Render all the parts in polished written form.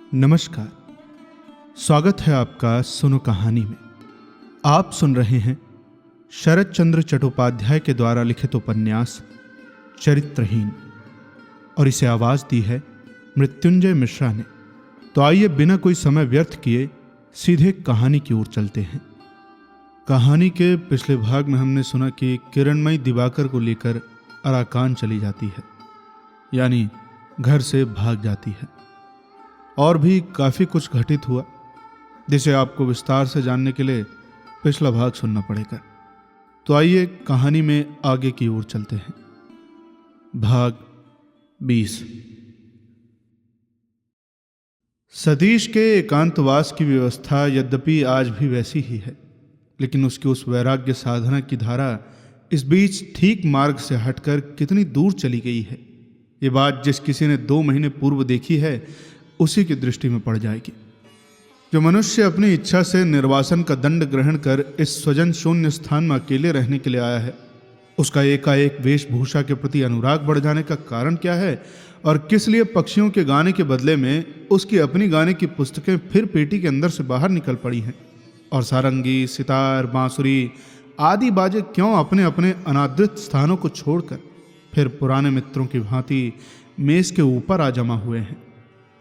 नमस्कार। स्वागत है आपका सुनो कहानी में। आप सुन रहे हैं शरद चंद्र चट्टोपाध्याय के द्वारा लिखित उपन्यास चरित्रहीन, और इसे आवाज दी है मृत्युंजय मिश्रा ने। तो आइए बिना कोई समय व्यर्थ किए सीधे कहानी की ओर चलते हैं। कहानी के पिछले भाग में हमने सुना कि किरणमयी दिवाकर को लेकर अराकान चली जाती है, यानी घर से भाग जाती है। और भी काफी कुछ घटित हुआ जिसे आपको विस्तार से जानने के लिए पिछला भाग सुनना पड़ेगा। तो आइए कहानी में आगे की ओर चलते हैं। भाग 20। सतीश के एकांतवास की व्यवस्था यद्यपि आज भी वैसी ही है, लेकिन उसकी उस वैराग्य साधना की धारा इस बीच ठीक मार्ग से हटकर कितनी दूर चली गई है, ये बात जिस किसी ने 2 महीने पूर्व देखी है उसी की दृष्टि में पड़ जाएगी। जो मनुष्य अपनी इच्छा से निर्वासन का दंड ग्रहण कर इस स्वजन शून्य स्थान में अकेले रहने के लिए आया है, उसका एकाएक वेशभूषा के प्रति अनुराग बढ़ जाने का कारण क्या है, और किस लिए पक्षियों के गाने के बदले में उसकी अपनी गाने की पुस्तकें फिर पेटी के अंदर से बाहर निकल पड़ी हैं, और सारंगी, सितार, बांसुरी आदि बाजे क्यों अपने अपने अनादृत स्थानों को छोड़कर फिर पुराने मित्रों की भांति मेज के ऊपर आ जमा हुए हैं,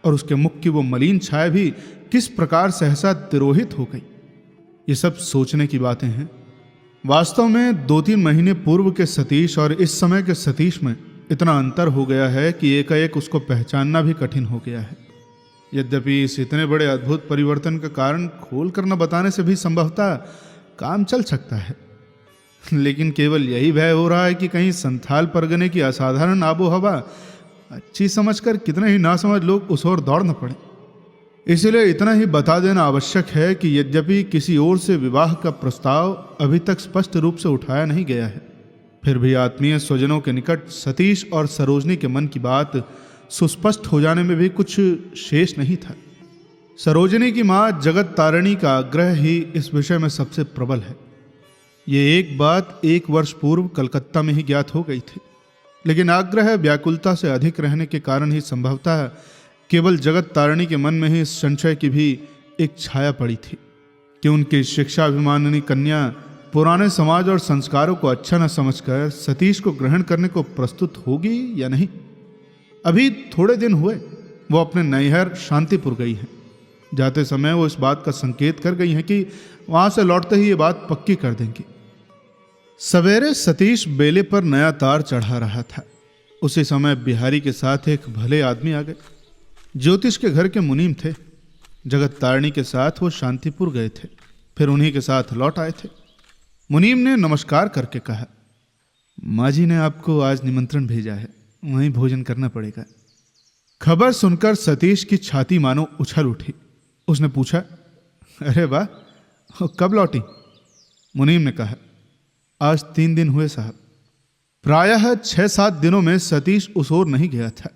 और उसके मुख की वो मलिन छाया भी किस प्रकार सहसा तिरोहित हो गई। ये सब सोचने की बातें हैं। वास्तव में 2-3 महीने पूर्व के सतीश और इस समय के सतीश में इतना अंतर हो गया है कि एकाएक उसको पहचानना भी कठिन हो गया है। यद्यपि इस इतने बड़े अद्भुत परिवर्तन का कारण खोल कर न बताने से भी संभवतः काम चल सकता है, लेकिन केवल यही भय हो रहा है कि कहीं संथाल परगने की असाधारण आबो हवा अच्छी समझकर कितने ही नासमझ लोग उस ओर दौड़ न पड़े। इसलिए इतना ही बता देना आवश्यक है कि यद्यपि किसी ओर से विवाह का प्रस्ताव अभी तक स्पष्ट रूप से उठाया नहीं गया है, फिर भी आत्मीय स्वजनों के निकट सतीश और सरोजनी के मन की बात सुस्पष्ट हो जाने में भी कुछ शेष नहीं था। सरोजनी की मां जगत तारिणी का आग्रह ही इस विषय में सबसे प्रबल है। ये एक बात 1 वर्ष पूर्व कलकत्ता में ही ज्ञात हो गई थी, लेकिन आग्रह व्याकुलता से अधिक रहने के कारण ही संभवतः केवल जगत तारिणी के मन में ही इस संशय की भी एक छाया पड़ी थी कि उनकी शिक्षाभिमानिनी कन्या पुराने समाज और संस्कारों को अच्छा न समझकर सतीश को ग्रहण करने को प्रस्तुत होगी या नहीं। अभी थोड़े दिन हुए वो अपने नैहर शांतिपुर गई हैं। जाते समय वो इस बात का संकेत कर गई हैं कि वहां से लौटते ही ये बात पक्की कर देंगी। सवेरे सतीश बेले पर नया तार चढ़ा रहा था। उसी समय बिहारी के साथ एक भले आदमी आ गए। ज्योतिष के घर के मुनीम थे। जगत तारिणी के साथ वो शांतिपुर गए थे, फिर उन्हीं के साथ लौट आए थे। मुनीम ने नमस्कार करके कहा, माँ जी ने आपको आज निमंत्रण भेजा है, वहीं भोजन करना पड़ेगा। खबर सुनकर सतीश की छाती मानो उछल उठी। उसने पूछा, अरे वाह, कब लौटी? मुनीम ने कहा, आज 3 दिन हुए साहब। प्रायः 6-7 दिनों में सतीश उस ओर नहीं गया था।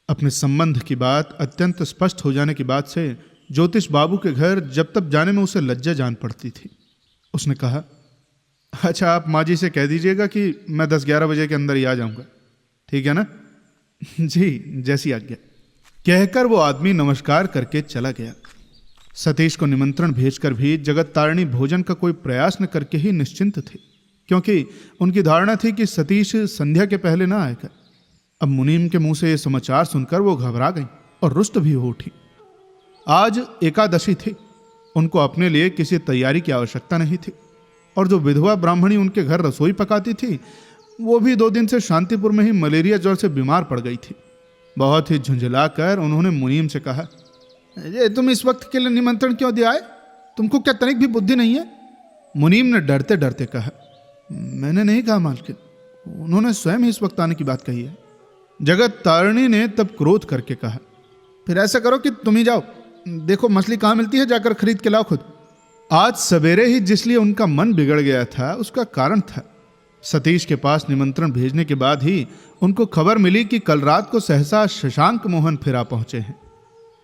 अपने संबंध की बात अत्यंत स्पष्ट हो जाने की बात से ज्योतिष बाबू के घर जब तब जाने में उसे लज्जा जान पड़ती थी। उसने कहा, अच्छा आप माँ जी से कह दीजिएगा कि मैं 10-11 बजे के अंदर ही आ जाऊंगा, ठीक है ना? जी, जैसी आज्ञा। कहकर वो आदमी नमस्कार करके चला गया। सतीश को निमंत्रण भेजकर भी जगत तारिणी भोजन का कोई प्रयास न करके ही निश्चिंत थे, क्योंकि उनकी धारणा थी कि सतीश संध्या के पहले ना आएगा। अब मुनीम के मुंह से यह समाचार सुनकर वो घबरा गई और रुष्ट भी हो उठी। आज एकादशी थी। उनको अपने लिए किसी तैयारी की आवश्यकता नहीं थी, और जो विधवा ब्राह्मणी उनके घर रसोई पकाती थी वो भी 2 दिन से शांतिपुर में ही मलेरिया ज्वर से बीमार पड़ गई थी। बहुत ही झुंझलाकर उन्होंने मुनीम से कहा, ये तुम इस वक्त के लिए निमंत्रण क्यों दिया है? तुमको क्या तनिक भी बुद्धि नहीं है? मुनीम ने डरते डरते कहा, मैंने नहीं कहा मालकिन, उन्होंने स्वयं ही इस वक्त आने की बात कही है। जगत तारिणी ने तब क्रोध करके कहा, फिर ऐसा करो कि तुम ही जाओ, देखो मछली कहाँ मिलती है, जाकर खरीद के लाओ खुद। आज सवेरे ही जिसलिए उनका मन बिगड़ गया था उसका कारण था। सतीश के पास निमंत्रण भेजने के बाद ही उनको खबर मिली कि कल रात को सहसा शशांक मोहन फिर आ पहुंचे हैं।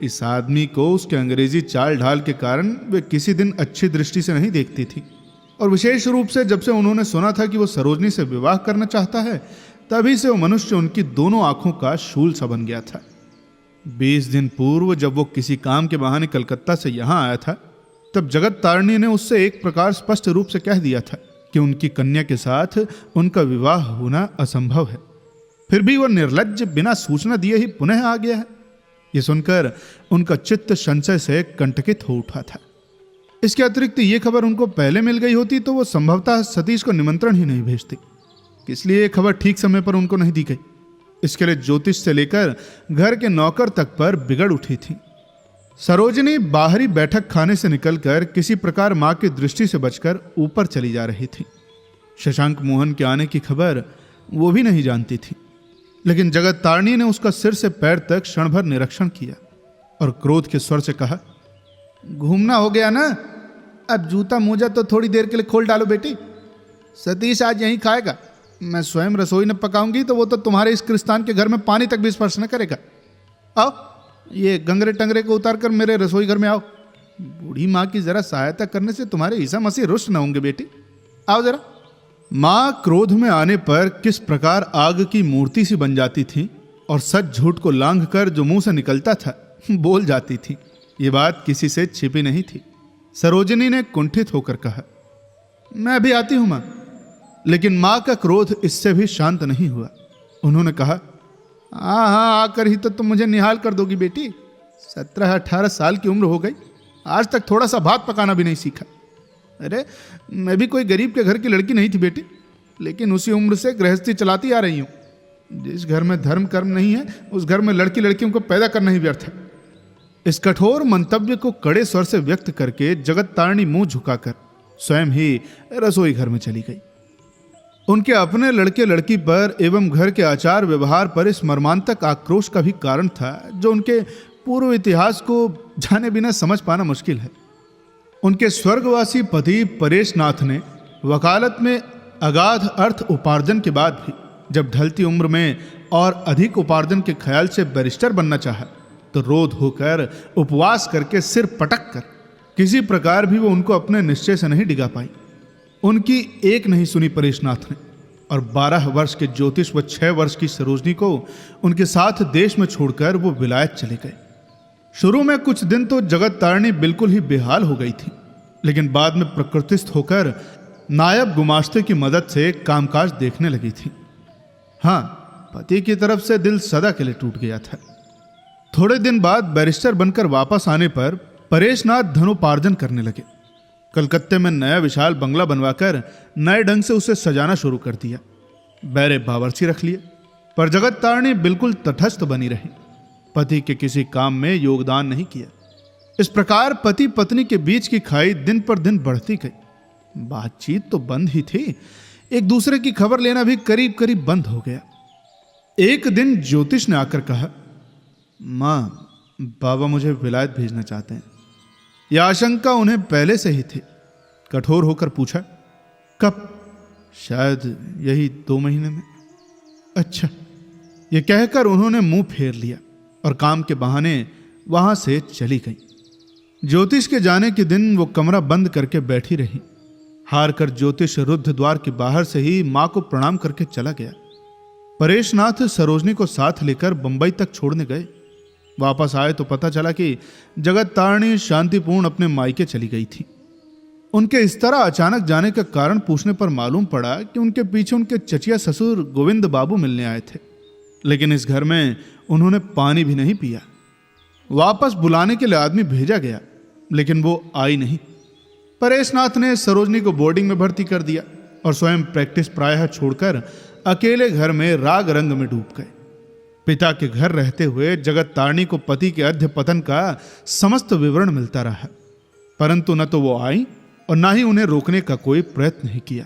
इस आदमी को उसके अंग्रेजी चाल ढाल के कारण वे किसी दिन अच्छी दृष्टि से नहीं देखती थी, और विशेष रूप से जब से उन्होंने सुना था कि वो सरोजनी से विवाह करना चाहता है, तभी से वो मनुष्य उनकी दोनों आंखों का शूल सा बन गया था। 20 दिन पूर्व जब वो किसी काम के बहाने कलकत्ता से यहां आया था, तब जगत तारिणी ने उससे एक प्रकार स्पष्ट रूप से कह दिया था कि उनकी कन्या के साथ उनका विवाह होना असंभव है। फिर भी वह निर्लज्ज बिना सूचना दिए ही पुनः आ गया है। ये सुनकर उनका चित्त संशय से कंटकित हो उठा था। इसके अतिरिक्त ये खबर उनको पहले मिल गई होती तो वो संभवतः सतीश को निमंत्रण ही नहीं भेजती। इसलिए ये खबर ठीक समय पर उनको नहीं दी गई। इसके लिए ज्योतिष से लेकर घर के नौकर तक पर बिगड़ उठी थी। सरोजिनी बाहरी बैठक खाने से निकलकर किसी प्रकार मां की दृष्टि से बचकर ऊपर चली जा रही थी। शशांक मोहन के आने की खबर वो भी नहीं जानती थी, लेकिन जगत तारिणी ने उसका सिर से पैर तक क्षण भर निरीक्षण किया और क्रोध के स्वर से कहा, घूमना हो गया ना, अब जूता मोजा तो थोड़ी देर के लिए खोल डालो बेटी। सतीश आज यहीं खाएगा, मैं स्वयं रसोई न पकाऊंगी तो वो तो तुम्हारे इस क्रिस्तान के घर में पानी तक भी स्पर्श न करेगा। आओ, ये गंगरे टंगरे को उतार कर मेरे रसोई घर में आओ। बूढ़ी माँ की जरा सहायता करने से तुम्हारे ईसा मसीह रुष्ट न होंगे बेटी, आओ जरा। माँ क्रोध में आने पर किस प्रकार आग की मूर्ति सी बन जाती थी और सच झूठ को लांघ कर जो मुंह से निकलता था बोल जाती थी, ये बात किसी से छिपी नहीं थी। सरोजिनी ने कुंठित होकर कहा, मैं भी आती हूं मां। लेकिन मां का क्रोध इससे भी शांत नहीं हुआ। उन्होंने कहा, हाँ आकर ही तो तुम मुझे निहाल कर दोगी बेटी। 17-18 साल की उम्र हो गई, आज तक थोड़ा सा भात पकाना भी नहीं सीखा। अरे मैं भी कोई गरीब के घर की लड़की नहीं थी बेटी, लेकिन उसी उम्र से गृहस्थी चलाती आ रही हूं। जिस घर में धर्म कर्म नहीं है उस घर में लड़कियों को पैदा करना ही व्यर्थ है। इस कठोर मंतव्य को कड़े स्वर से व्यक्त करके जगत तारिणी मुंह झुकाकर स्वयं ही रसोई घर में चली गई। उनके अपने लड़के लड़की पर एवं घर के आचार व्यवहार पर इस मर्मांतक आक्रोश का भी कारण था जो उनके पूर्व इतिहास को जाने बिना समझ पाना मुश्किल है। उनके स्वर्गवासी पति परेशनाथ ने वकालत में अगाध अर्थ उपार्जन के बाद भी जब ढलती उम्र में और अधिक उपार्जन के ख्याल से बैरिस्टर बनना चाहा तो रोध होकर उपवास करके सिर पटक कर किसी प्रकार भी वो उनको अपने निश्चय से नहीं डिगा पाई। उनकी एक नहीं सुनी परेशनाथ ने और 12 वर्ष के ज्योतिष व 6 वर्ष की सरोजनी को उनके साथ देश में छोड़कर वो विलायत चले गए। शुरू में कुछ दिन तो जगत तारिणी बिल्कुल ही बेहाल हो गई थी, लेकिन बाद में प्रकृतिस्थ होकर नायब गुमाश्ते की मदद से कामकाज देखने लगी थी। हाँ, पति की तरफ से दिल सदा के लिए टूट गया था। थोड़े दिन बाद बैरिस्टर बनकर वापस आने पर परेशनाथ धनोपार्जन करने लगे। कलकत्ते में नया विशाल बंगला बनवाकर नए ढंग से उसे सजाना शुरू कर दिया। बैरे बावर्ची रख लिए, पर जगत तारिणी बिल्कुल तटस्थ बनी रही, पति के किसी काम में योगदान नहीं किया। इस प्रकार पति पत्नी के बीच की खाई दिन पर दिन बढ़ती गई। बातचीत तो बंद ही थी, एक दूसरे की खबर लेना भी करीब करीब बंद हो गया। एक दिन ज्योतिष ने आकर कहा, मां, बाबा मुझे विलायत भेजना चाहते हैं। यह आशंका उन्हें पहले से ही थी। कठोर होकर पूछा, कब? शायद यही 2 महीने में। अच्छा, यह कहकर उन्होंने मुंह फेर लिया और काम के बहाने वहां से चली गई। ज्योतिष के जाने के दिन वो कमरा बंद करके बैठी रही। हार कर ज्योतिष रुद्ध द्वार के बाहर से ही मां को प्रणाम करके चला गया। परेशनाथ सरोजनी को साथ लेकर बंबई तक छोड़ने गए। वापस आए तो पता चला कि जगत तारिणी शांतिपूर्ण अपने मायके चली गई थी। उनके इस तरह अचानक जाने का कारण पूछने पर मालूम पड़ा कि उनके पीछे उनके चचिया ससुर गोविंद बाबू मिलने आए थे, लेकिन इस घर में उन्होंने पानी भी नहीं पिया। वापस बुलाने के लिए आदमी भेजा गया, लेकिन वो आई नहीं। परेशनाथ ने सरोजनी को बोर्डिंग में भर्ती कर दिया और स्वयं प्रैक्टिस प्रायः छोड़कर अकेले घर में राग रंग में डूब गए। पिता के घर रहते हुए जगत तारिणी को पति के अध्य पतन का समस्त विवरण मिलता रहा, परंतु न तो वो आई और न ही उन्हें रोकने का कोई प्रयत्न नहीं किया।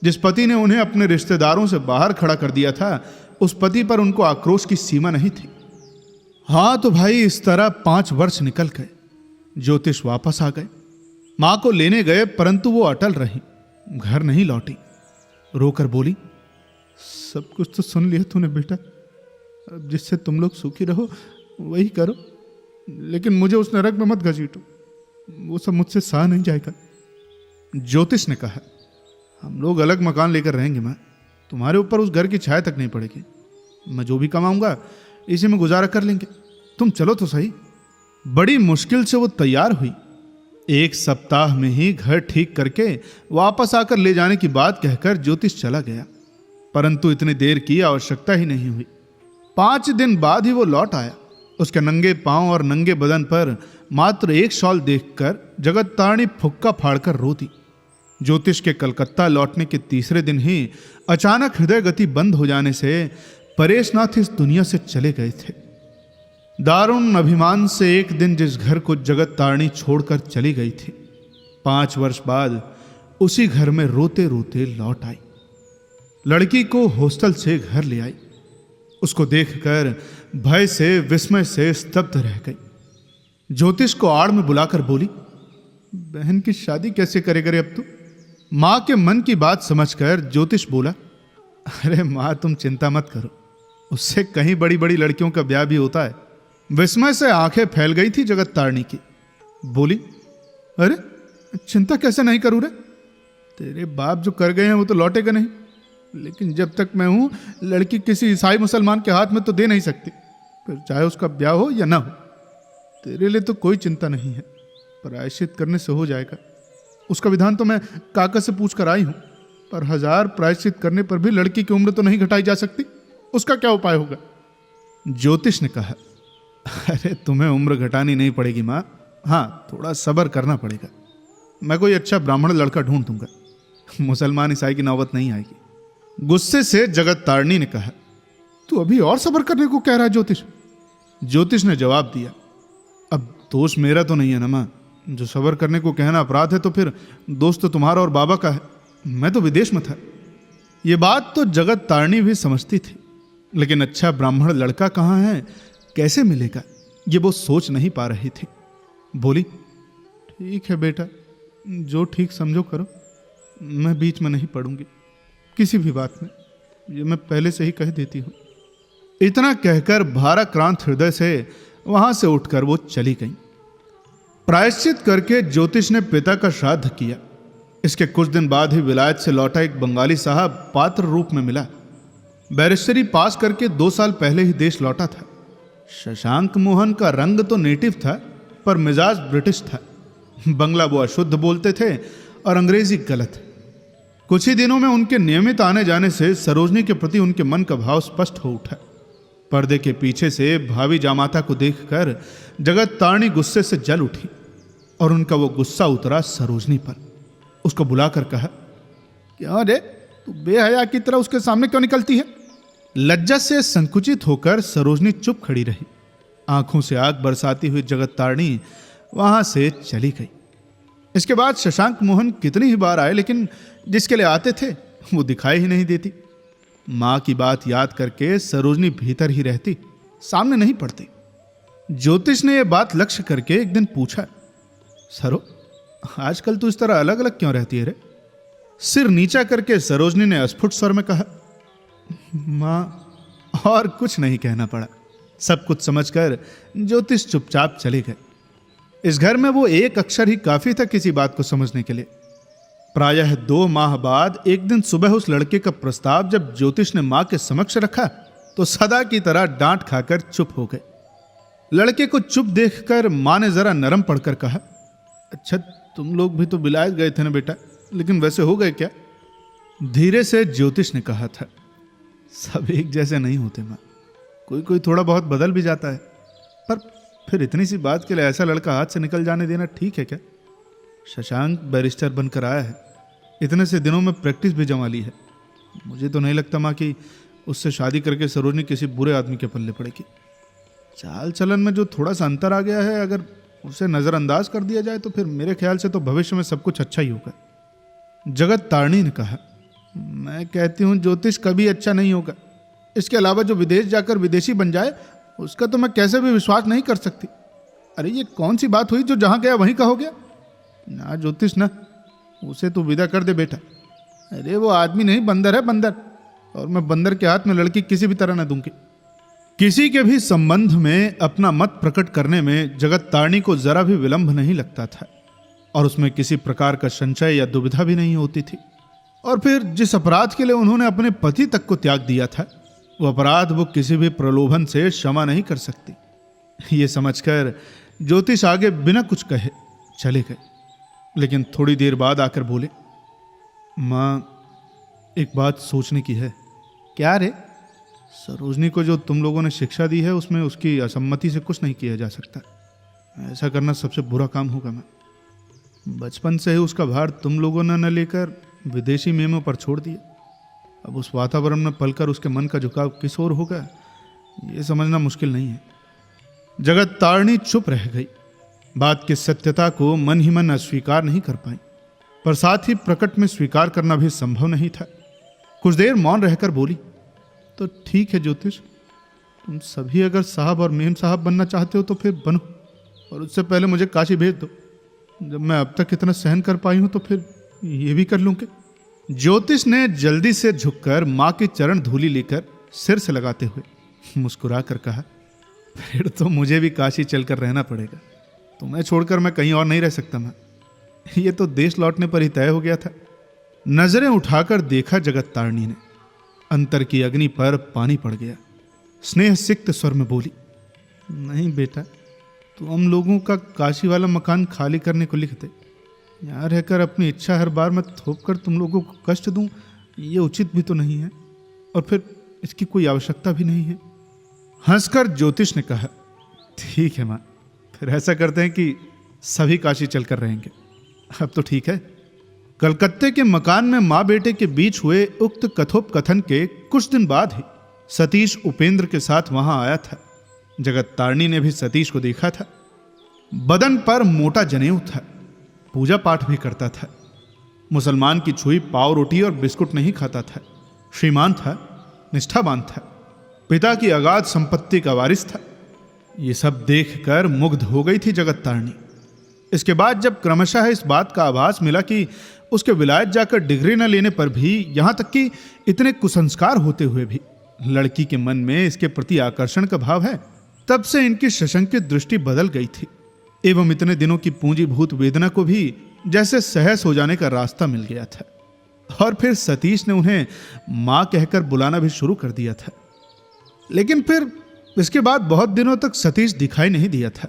जिस पति ने उन्हें अपने रिश्तेदारों से बाहर खड़ा कर दिया था, उस पति पर उनको आक्रोश की सीमा नहीं थी। हाँ तो भाई, इस तरह 5 वर्ष निकल गए। ज्योतिष वापस आ गए, मां को लेने गए, परंतु वो अटल रही, घर नहीं लौटी। रोकर बोली, सब कुछ तो सुन लिया तूने बेटा, अब जिससे तुम लोग सुखी रहो वही करो, लेकिन मुझे उस नरक में मत घसीटो, वो सब मुझसे सहा नहीं जाएगा। ज्योतिष ने कहा, हम लोग अलग मकान लेकर रहेंगे मां, तुम्हारे ऊपर उस घर की छाया तक नहीं पड़ेगी। मैं जो भी कमाऊंगा इसी में गुजारा कर लेंगे। तुम चलो तो सही। बड़ी मुश्किल से वो तैयार हुई। 1 सप्ताह में ही घर ठीक करके वापस आकर ले जाने की बात कहकर ज्योतिष चला गया, परंतु इतनी देर की आवश्यकता ही नहीं हुई। 5 दिन बाद ही वो लौट आया। उसके नंगे पांव और नंगे बदन पर मात्र एक शॉल देखकर जगत तारणी फुक्का फाड़कर रो दी। ज्योतिष के कलकत्ता लौटने के तीसरे दिन ही अचानक हृदय गति बंद हो जाने से परेशनाथ इस दुनिया से चले गए थे। दारुण अभिमान से एक दिन जिस घर को जगत तारणी छोड़कर चली गई थी, 5 वर्ष बाद उसी घर में रोते रोते लौट आई। लड़की को हॉस्टल से घर ले आई। उसको देखकर भय से विस्मय से स्तब्ध रह गई। ज्योतिष को आड़ में बुलाकर बोली, बहन की शादी कैसे करेगा रे अब तू? मां के मन की बात समझकर ज्योतिष बोला, अरे मां तुम चिंता मत करो, उससे कहीं बड़ी बड़ी लड़कियों का ब्याह भी होता है। विस्मय से आंखें फैल गई थी जगत तारणी की। बोली, अरे चिंता कैसे नहीं करूं रे? तेरे बाप जो कर गए हैं वो तो लौटेगा नहीं, लेकिन जब तक मैं हूं लड़की किसी ईसाई मुसलमान के हाथ में तो दे नहीं सकती, फिर चाहे उसका ब्याह हो या ना हो। तेरे लिए तो कोई चिंता नहीं है, प्रायश्चित करने से हो जाएगा। उसका विधान तो मैं काका से पूछ कर आई हूं, पर 1000 प्रायश्चित करने पर भी लड़की की उम्र तो नहीं घटाई जा सकती। उसका क्या उपाय होगा? ज्योतिष ने कहा, अरे तुम्हें उम्र घटानी नहीं पड़ेगी माँ, हाँ थोड़ा सब्र करना पड़ेगा। मैं कोई अच्छा ब्राह्मण लड़का ढूंढ दूंगा, मुसलमान ईसाई की नौबत नहीं आएगी। गुस्से से जगत तारणी ने कहा, तू अभी और सब्र करने को कह रहा है ज्योतिष? ज्योतिष ने जवाब दिया, अब दोष मेरा तो नहीं है ना माँ, जो सब्र करने को कहना अपराध है तो फिर दोष तो तुम्हारा और बाबा का है, मैं तो विदेश में था। ये बात तो जगत तारणी भी समझती थी, लेकिन अच्छा ब्राह्मण लड़का कहाँ है, कैसे मिलेगा, ये वो सोच नहीं पा रही थी। बोली, ठीक है बेटा, जो ठीक समझो करो, मैं बीच में नहीं पड़ूंगी किसी भी बात में, ये मैं पहले से ही कह देती हूं। इतना कहकर भाराक्रांत हृदय से वहां से उठकर वो चली गई। प्रायश्चित करके ज्योतिष ने पिता का श्राद्ध किया। इसके कुछ दिन बाद ही विलायत से लौटा एक बंगाली साहब पात्र रूप में मिला। बैरिस्टरी पास करके 2 साल पहले ही देश लौटा था। शशांक मोहन का रंग तो नेटिव था, पर मिजाज ब्रिटिश था। बंगला वो अशुद्ध बोलते थे और अंग्रेजी गलत। कुछ ही दिनों में उनके नियमित आने जाने से सरोजनी के प्रति उनके मन का भाव स्पष्ट हो उठा। पर्दे के पीछे से भावी जामाता को देखकर जगत तारणी गुस्से से जल उठी और उनका वो गुस्सा उतरा सरोजनी पर। उसको बुलाकर कहा, क्या रे, तू बेहया की तरह उसके सामने क्यों निकलती है? लज्जा से संकुचित होकर सरोजनी चुप खड़ी रही। आंखों से आग बरसाती हुई जगत तारणी वहां से चली गई। इसके बाद शशांक मोहन कितनी ही बार आए, लेकिन जिसके लिए आते थे वो दिखाई ही नहीं देती। मां की बात याद करके सरोजनी भीतर ही रहती, सामने नहीं पड़ती। ज्योतिष ने यह बात लक्ष्य करके एक दिन पूछा, सरो आजकल तू इस तरह अलग अलग क्यों रहती है रे? सिर नीचा करके सरोजनी ने अस्फुट स्वर में कहा, मां, और कुछ नहीं कहना पड़ा। सब कुछ समझकर ज्योतिष चुपचाप चले गए। इस घर में वो एक अक्षर ही काफी था किसी बात को समझने के लिए। प्रायः 2 माह बाद एक दिन सुबह उस लड़के का प्रस्ताव जब ज्योतिष ने मां के समक्ष रखा तो सदा की तरह डांट खाकर चुप हो गए। लड़के को चुप देखकर मां ने जरा नरम पड़कर कहा, अच्छा तुम लोग भी तो विलायत गए थे ना बेटा, लेकिन वैसे हो गए क्या? धीरे से ज्योतिष ने कहा था, सब एक जैसे नहीं होते मां, कोई कोई थोड़ा बहुत बदल भी जाता है, पर फिर इतनी सी बात के लिए ऐसा लड़का हाथ से निकल जाने देना ठीक है क्या? शशांक बैरिस्टर बनकर आया है, इतने से दिनों में प्रैक्टिस भी जमा ली है। मुझे तो नहीं लगता माँ कि उससे शादी करके सरोजनी किसी बुरे आदमी के पल्ले पड़ेगी। चाल चलन में जो थोड़ा सा अंतर आ गया है, अगर उसे नज़रअंदाज कर दिया जाए तो फिर मेरे ख्याल से तो भविष्य में सब कुछ अच्छा ही होगा। जगत तारणी ने कहा, मैं कहती हूँ ज्योतिष कभी अच्छा नहीं होगा। इसके अलावा जो विदेश जाकर विदेशी बन जाए उसका तो मैं कैसे भी विश्वास नहीं कर सकती। अरे ये कौन सी बात हुई जो जहाँ गया वहीं का हो गया? ना ज्योतिष ना, उसे तो विदा कर दे बेटा। अरे वो आदमी नहीं, बंदर है बंदर, और मैं बंदर के हाथ में लड़की किसी भी तरह न दूंगी। किसी के भी संबंध में अपना मत प्रकट करने में जगत तारणी को जरा भी विलंब नहीं लगता था, और उसमें किसी प्रकार का संशय या दुविधा भी नहीं होती थी। और फिर जिस अपराध के लिए उन्होंने अपने पति तक को त्याग दिया था, वो अपराध वो किसी भी प्रलोभन से क्षमा नहीं कर सकती। ये समझकर ज्योतिष आगे बिना कुछ कहे चले गए, लेकिन थोड़ी देर बाद आकर बोले, माँ एक बात सोचने की है। क्या रे? सरोजनी को जो तुम लोगों ने शिक्षा दी है उसमें उसकी असम्मति से कुछ नहीं किया जा सकता। ऐसा करना सबसे बुरा काम होगा। मैं बचपन से ही उसका भार तुम लोगों ने न लेकर विदेशी मेमों पर छोड़ दिया। अब उस वातावरण में पलकर उसके मन का झुकाव किस ओर होगा, ये समझना मुश्किल नहीं है। जगत तारणी चुप रह गई। बात की सत्यता को मन ही मन अस्वीकार नहीं कर पाई, पर साथ ही प्रकट में स्वीकार करना भी संभव नहीं था। कुछ देर मौन रहकर बोली, तो ठीक है ज्योतिष, तुम सभी अगर साहब और मेम साहब बनना चाहते हो तो फिर बनो, और उससे पहले मुझे काशी भेज दो। जब मैं अब तक इतना सहन कर पाई हूं तो फिर ये भी कर लूंगी। ज्योतिष ने जल्दी से झुककर मां की चरण धूली लेकर सिर से लगाते हुए मुस्कुरा कर कहा, फिर तो मुझे भी काशी चलकर रहना पड़ेगा। तुम्हें छोड़कर मैं कहीं और नहीं रह सकता। मैं ये तो देश लौटने पर ही तय हो गया था। नजरें उठाकर देखा जगत तारणी ने। अंतर की अग्नि पर पानी पड़ गया। स्नेह सिक्त स्वर में बोली, नहीं बेटा, तो हम लोगों का काशी वाला मकान खाली करने को लिख दे। यहाँ रहकर अपनी इच्छा हर बार मैं थोप कर तुम लोगों को कष्ट दूं, ये उचित भी तो नहीं है, और फिर इसकी कोई आवश्यकता भी नहीं है। हंसकर ज्योतिष ने कहा, ठीक है माँ, फिर ऐसा करते हैं कि सभी काशी चलकर रहेंगे। अब तो ठीक है। कलकत्ते के मकान में माँ बेटे के बीच हुए उक्त कथोपकथन के कुछ दिन बाद ही सतीश उपेंद्र के साथ वहां आया था। जगत तारणी ने भी सतीश को देखा था। बदन पर मोटा जनेऊ था, पूजा पाठ भी करता था। मुसलमान की छुई पाव रोटी और बिस्कुट नहीं खाता था। श्रीमान था, निष्ठावान था, पिता की अगाध संपत्ति का वारिस था। ये सब देखकर मुग्ध हो गई थी जगत तारणी। इसके बाद जब क्रमशः इस बात का आभास मिला कि उसके विलायत जाकर डिग्री न लेने पर भी, यहां तक कि इतने कुसंस्कार होते हुए भी लड़की के मन में इसके प्रति आकर्षण का भाव है, तब से इनकी सशंकित दृष्टि बदल गई थी। एवं इतने दिनों की पूंजीभूत वेदना को भी जैसे सहस हो जाने का रास्ता मिल गया था। और फिर सतीश ने उन्हें मां कहकर बुलाना भी शुरू कर दिया था। लेकिन फिर इसके बाद बहुत दिनों तक सतीश दिखाई नहीं दिया था।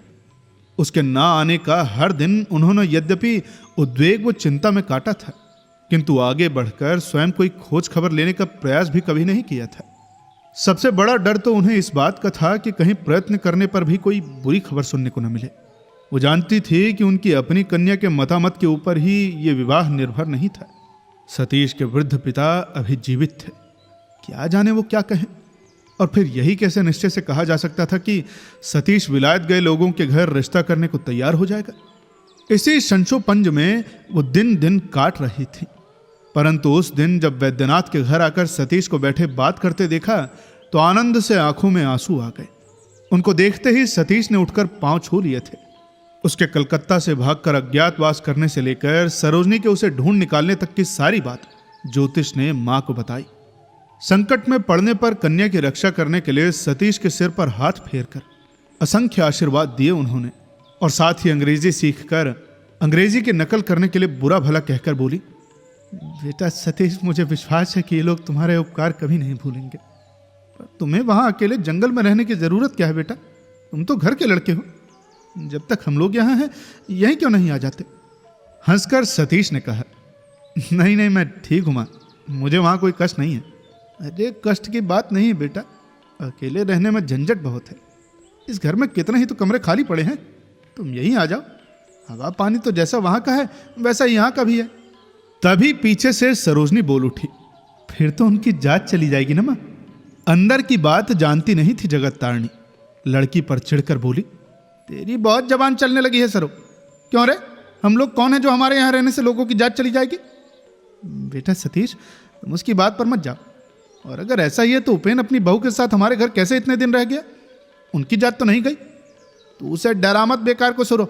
उसके ना आने का हर दिन उन्होंने यद्यपि उद्वेग व चिंता में काटा था, किंतु आगे बढ़कर स्वयं कोई खोज खबर लेने का प्रयास भी कभी नहीं किया था। सबसे बड़ा डर तो उन्हें इस बात का था कि कहीं प्रयत्न करने पर भी कोई बुरी खबर सुनने को न मिले। वो जानती थी कि उनकी अपनी कन्या के मतामत के ऊपर ही ये विवाह निर्भर नहीं था। सतीश के वृद्ध पिता अभी जीवित थे, क्या जाने वो क्या कहें। और फिर यही कैसे निश्चय से कहा जा सकता था कि सतीश विलायत गए लोगों के घर रिश्ता करने को तैयार हो जाएगा। इसी संशोपंज में वो दिन दिन काट रही थी। परंतु उस दिन जब वैद्यनाथ के घर आकर सतीश को बैठे बात करते देखा तो आनंद से आंखों में आंसू आ गए। उनको देखते ही सतीश ने उठकर पांव छू लिए थे। उसके कलकत्ता से भागकर अज्ञातवास करने से लेकर सरोजनी के उसे ढूंढ निकालने तक की सारी बात ज्योतिष ने मां को बताई। संकट में पड़ने पर कन्या की रक्षा करने के लिए सतीश के सिर पर हाथ फेरकर असंख्य आशीर्वाद दिए उन्होंने, और साथ ही अंग्रेजी सीखकर अंग्रेजी की नकल करने के लिए बुरा भला कहकर बोली, बेटा सतीश, मुझे विश्वास है कि ये लोग तुम्हारे उपकार कभी नहीं भूलेंगे। पर तुम्हें वहां अकेले जंगल में रहने की जरूरत क्या है बेटा? तुम तो घर के लड़के हो। जब तक हम लोग यहाँ हैं, यहीं क्यों नहीं आ जाते? हंसकर सतीश ने कहा, नहीं नहीं, मैं ठीक हूं मां, मुझे वहां कोई कष्ट नहीं है। अरे कष्ट की बात नहीं है बेटा, अकेले रहने में झंझट बहुत है। इस घर में कितने ही तो कमरे खाली पड़े हैं, तुम यहीं आ जाओ। हवा पानी तो जैसा वहां का है वैसा यहाँ का भी है। तभी पीछे से सरोजनी बोल उठी, फिर तो उनकी जात चली जाएगी ना मां। अंदर की बात जानती नहीं थी जगत तारणी। लड़की पर चिढ़कर बोली, तेरी बहुत जबान चलने लगी है सरो। क्यों रे, हम लोग कौन है जो हमारे यहाँ रहने से लोगों की जात चली जाएगी? बेटा सतीश, तुम उसकी बात पर मत जाओ। और अगर ऐसा ही है तो उपेन अपनी बहू के साथ हमारे घर कैसे इतने दिन रह गया? उनकी जात तो नहीं गई। तू उसे डरा मत बेकार को सरो।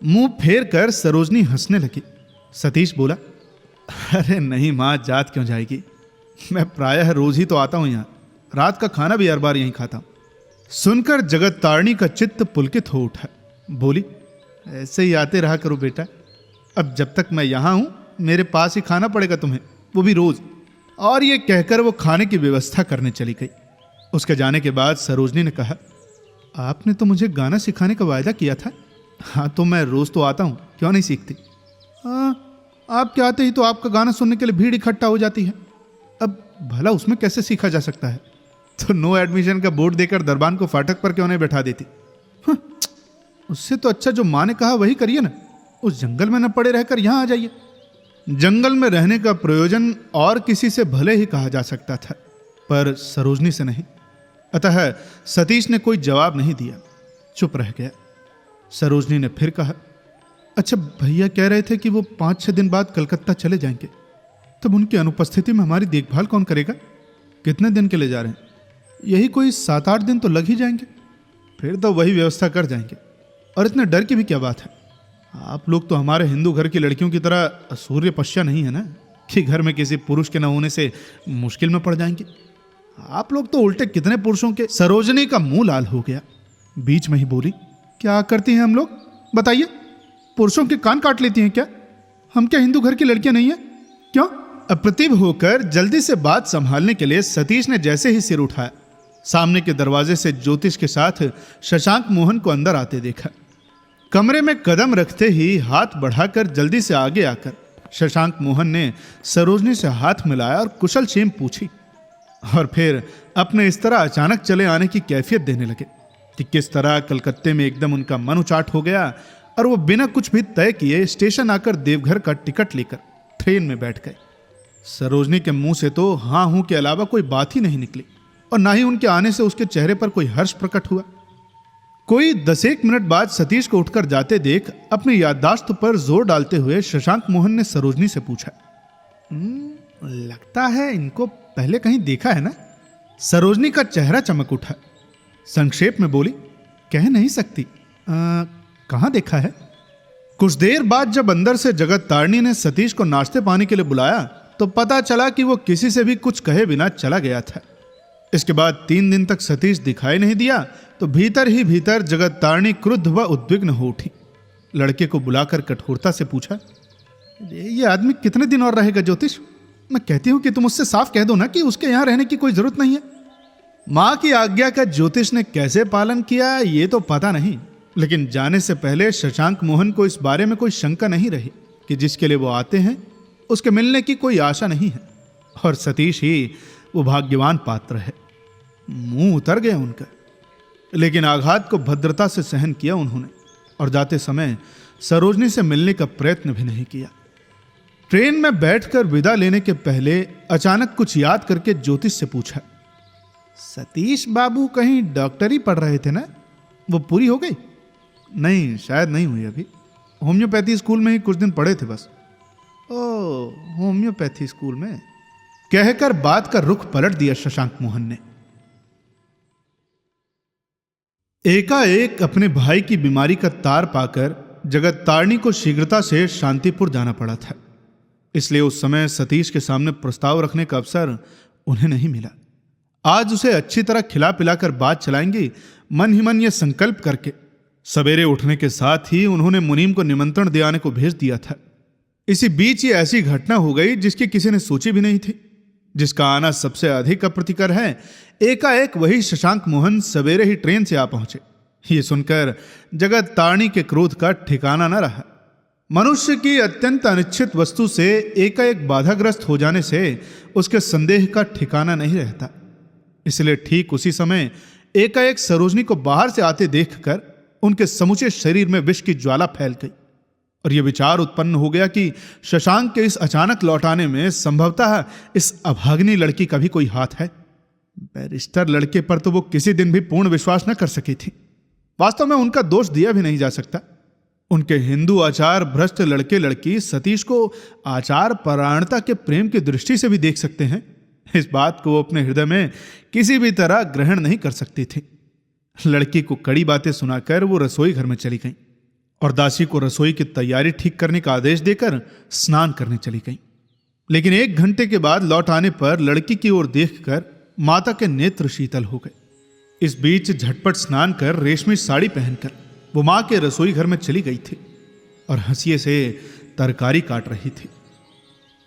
मुंह फेर कर सरोजनी हंसने लगी। सतीश बोला, अरे नहीं माँ, जात क्यों जाएगी? मैं प्रायः रोज ही तो आता हूं यहाँ। रात का खाना भी हर बार यहीं खाता हूं। सुनकर जगत तारणी का चित्त पुलकित हो उठा। बोली, ऐसे ही आते रहा करो बेटा। अब जब तक मैं यहाँ हूं मेरे पास ही खाना पड़ेगा तुम्हें, वो भी रोज। और ये कहकर वो खाने की व्यवस्था करने चली गई। उसके जाने के बाद सरोजनी ने कहा, आपने तो मुझे गाना सिखाने का वायदा किया था। हाँ तो मैं रोज तो आता हूँ, क्यों नहीं सीखती? हाँ, आपके आते ही तो आपका गाना सुनने के लिए भीड़ इकट्ठा हो जाती है। अब भला उसमें कैसे सीखा जा सकता है? तो नो एडमिशन का बोर्ड देकर दरबान को फाटक पर क्यों नहीं बैठा देती? हाँ, उससे तो अच्छा जो माँ ने कहा वही करिए ना। उस जंगल में न पड़े रहकर यहाँ आ जाइए। जंगल में रहने का प्रयोजन और किसी से भले ही कहा जा सकता था, पर सरोजनी से नहीं। अतः सतीश ने कोई जवाब नहीं दिया, चुप रह गया। सरोजनी ने फिर कहा, अच्छा भैया कह रहे थे कि वो 5-6 दिन बाद कलकत्ता चले जाएंगे, तब उनकी अनुपस्थिति में हमारी देखभाल कौन करेगा? कितने दिन के लिए जा रहे हैं? यही कोई 7-8 दिन तो लग ही जाएंगे, फिर तो वही व्यवस्था कर जाएंगे। और इतने डर की भी क्या बात है? आप लोग तो हमारे हिंदू घर की लड़कियों की तरह सूर्य पश्या नहीं है ना, कि घर में किसी पुरुष के न होने से मुश्किल में पड़ जाएंगे। आप लोग तो उल्टे कितने पुरुषों के। सरोजनी का मुंह लाल हो गया, बीच में ही बोली, क्या करती हैं हम लोग? बताइए, पुरुषों के कान काट लेती हैं क्या? हम क्या हिंदू घर की लड़कियां नहीं है? क्यों? अप्रतिभ होकर जल्दी से बात संभालने के लिए सतीश ने जैसे ही सिर उठाया, सामने के दरवाजे से ज्योतिष के साथ शशांक मोहन को अंदर आते देखा। कमरे में कदम रखते ही हाथ बढ़ाकर जल्दी से आगे आकर शशांक मोहन ने सरोजनी से हाथ मिलाया और कुशल क्षेम पूछी, और फिर अपने इस तरह अचानक चले आने की कैफियत देने लगे कि किस तरह कलकत्ते में एकदम उनका मन उचाट हो गया और वो बिना कुछ भी तय किए स्टेशन आकर देवघर का टिकट लेकर ट्रेन में बैठ गए। सरोजनी के मुंह से तो हाँ हूं के अलावा कोई बात ही नहीं निकली, और ना ही उनके आने से उसके चेहरे पर कोई हर्ष प्रकट हुआ। कोई 10-1 मिनट बाद सतीश को उठकर जाते देख अपनी याददाश्त पर जोर डालते हुए शशांक मोहन ने सरोजनी से पूछा, लगता है इनको पहले कहीं देखा है ना? सरोजनी का चेहरा चमक उठा, संक्षेप में बोली, कह नहीं सकती। कहां देखा है? कुछ देर बाद जब अंदर से जगत तारणी ने सतीश को नाश्ते पानी के लिए बुलाया तो पता चला कि वो किसी से भी कुछ कहे बिना चला गया था। इसके बाद 3 दिन तक सतीश दिखाई नहीं दिया तो भीतर ही भीतर जगत तारणी क्रुद्ध व उद्विग्न हो उठी। लड़के को बुलाकर कठोरता से पूछा, ये आदमी कितने दिन और रहेगा ज्योतिष? मैं कहती हूं कि तुम उससे साफ कह दो ना कि उसके यहां रहने की कोई जरूरत नहीं है। मां की आज्ञा का ज्योतिष ने कैसे पालन किया ये तो पता नहीं, लेकिन जाने से पहले शशांक मोहन को इस बारे में कोई शंका नहीं रही कि जिसके लिए वो आते हैं उसके मिलने की कोई आशा नहीं है, और सतीश ही वो भाग्यवान पात्र है। मुंह उतर गया उनका, लेकिन आघात को भद्रता से सहन किया उन्होंने, और जाते समय सरोजनी से मिलने का प्रयत्न भी नहीं किया। ट्रेन में बैठकर विदा लेने के पहले अचानक कुछ याद करके ज्योतिष से पूछा, सतीश बाबू कहीं डॉक्टरी पढ़ रहे थे ना, वो पूरी हो गई? नहीं, शायद नहीं हुई अभी। होम्योपैथी स्कूल में ही कुछ दिन पढ़े थे बस। ओ, होम्योपैथी स्कूल में? कहकर बात का रुख पलट दिया शशांक मोहन ने। एकाएक अपने भाई की बीमारी का तार पाकर जगत तारणी को शीघ्रता से शांतिपुर जाना पड़ा था, इसलिए उस समय सतीश के सामने प्रस्ताव रखने का अवसर उन्हें नहीं मिला। आज उसे अच्छी तरह खिला पिलाकर बात चलाएंगी, मन ही मन यह संकल्प करके सवेरे उठने के साथ ही उन्होंने मुनीम को निमंत्रण दे आने को भेज दिया था। इसी बीच ये ऐसी घटना हो गई जिसकी किसी ने सोची भी नहीं थी। जिसका आना सबसे अधिक अप्रतिकर है, एकाएक वही शशांक मोहन सवेरे ही ट्रेन से आ पहुंचे। ये सुनकर जगत तारणी के क्रोध का ठिकाना न रहा। मनुष्य की अत्यंत अनिश्चित वस्तु से एकाएक बाधाग्रस्त हो जाने से उसके संदेह का ठिकाना नहीं रहता। इसलिए ठीक उसी समय एकाएक सरोजनी को बाहर से आते देखकर उनके समूचे शरीर में विष की ज्वाला फैल गई, और यह विचार उत्पन्न हो गया कि शशांक के इस अचानक लौटाने में संभवतः इस अभागिनी लड़की का भी कोई हाथ है। बैरिस्टर लड़के पर तो वो किसी दिन भी पूर्ण विश्वास न कर सकी थी। वास्तव में उनका दोष दिया भी नहीं जा सकता। उनके हिंदू आचार भ्रष्ट लड़के लड़की सतीश को आचार परायणता के प्रेम की दृष्टि से भी देख सकते हैं, इस बात को वो अपने हृदय में किसी भी तरह ग्रहण नहीं कर सकती थी। लड़की को कड़ी बातें सुनाकर वो रसोई घर में चली गई और दासी को रसोई की तैयारी ठीक करने का आदेश देकर स्नान करने चली गई। लेकिन 1 घंटे के बाद लौट आने पर लड़की की ओर देखकर माता के नेत्र शीतल हो गए। इस बीच झटपट स्नान कर रेशमी साड़ी पहनकर वो मां के रसोई घर में चली गई थी और हंसिए से तरकारी काट रही थी।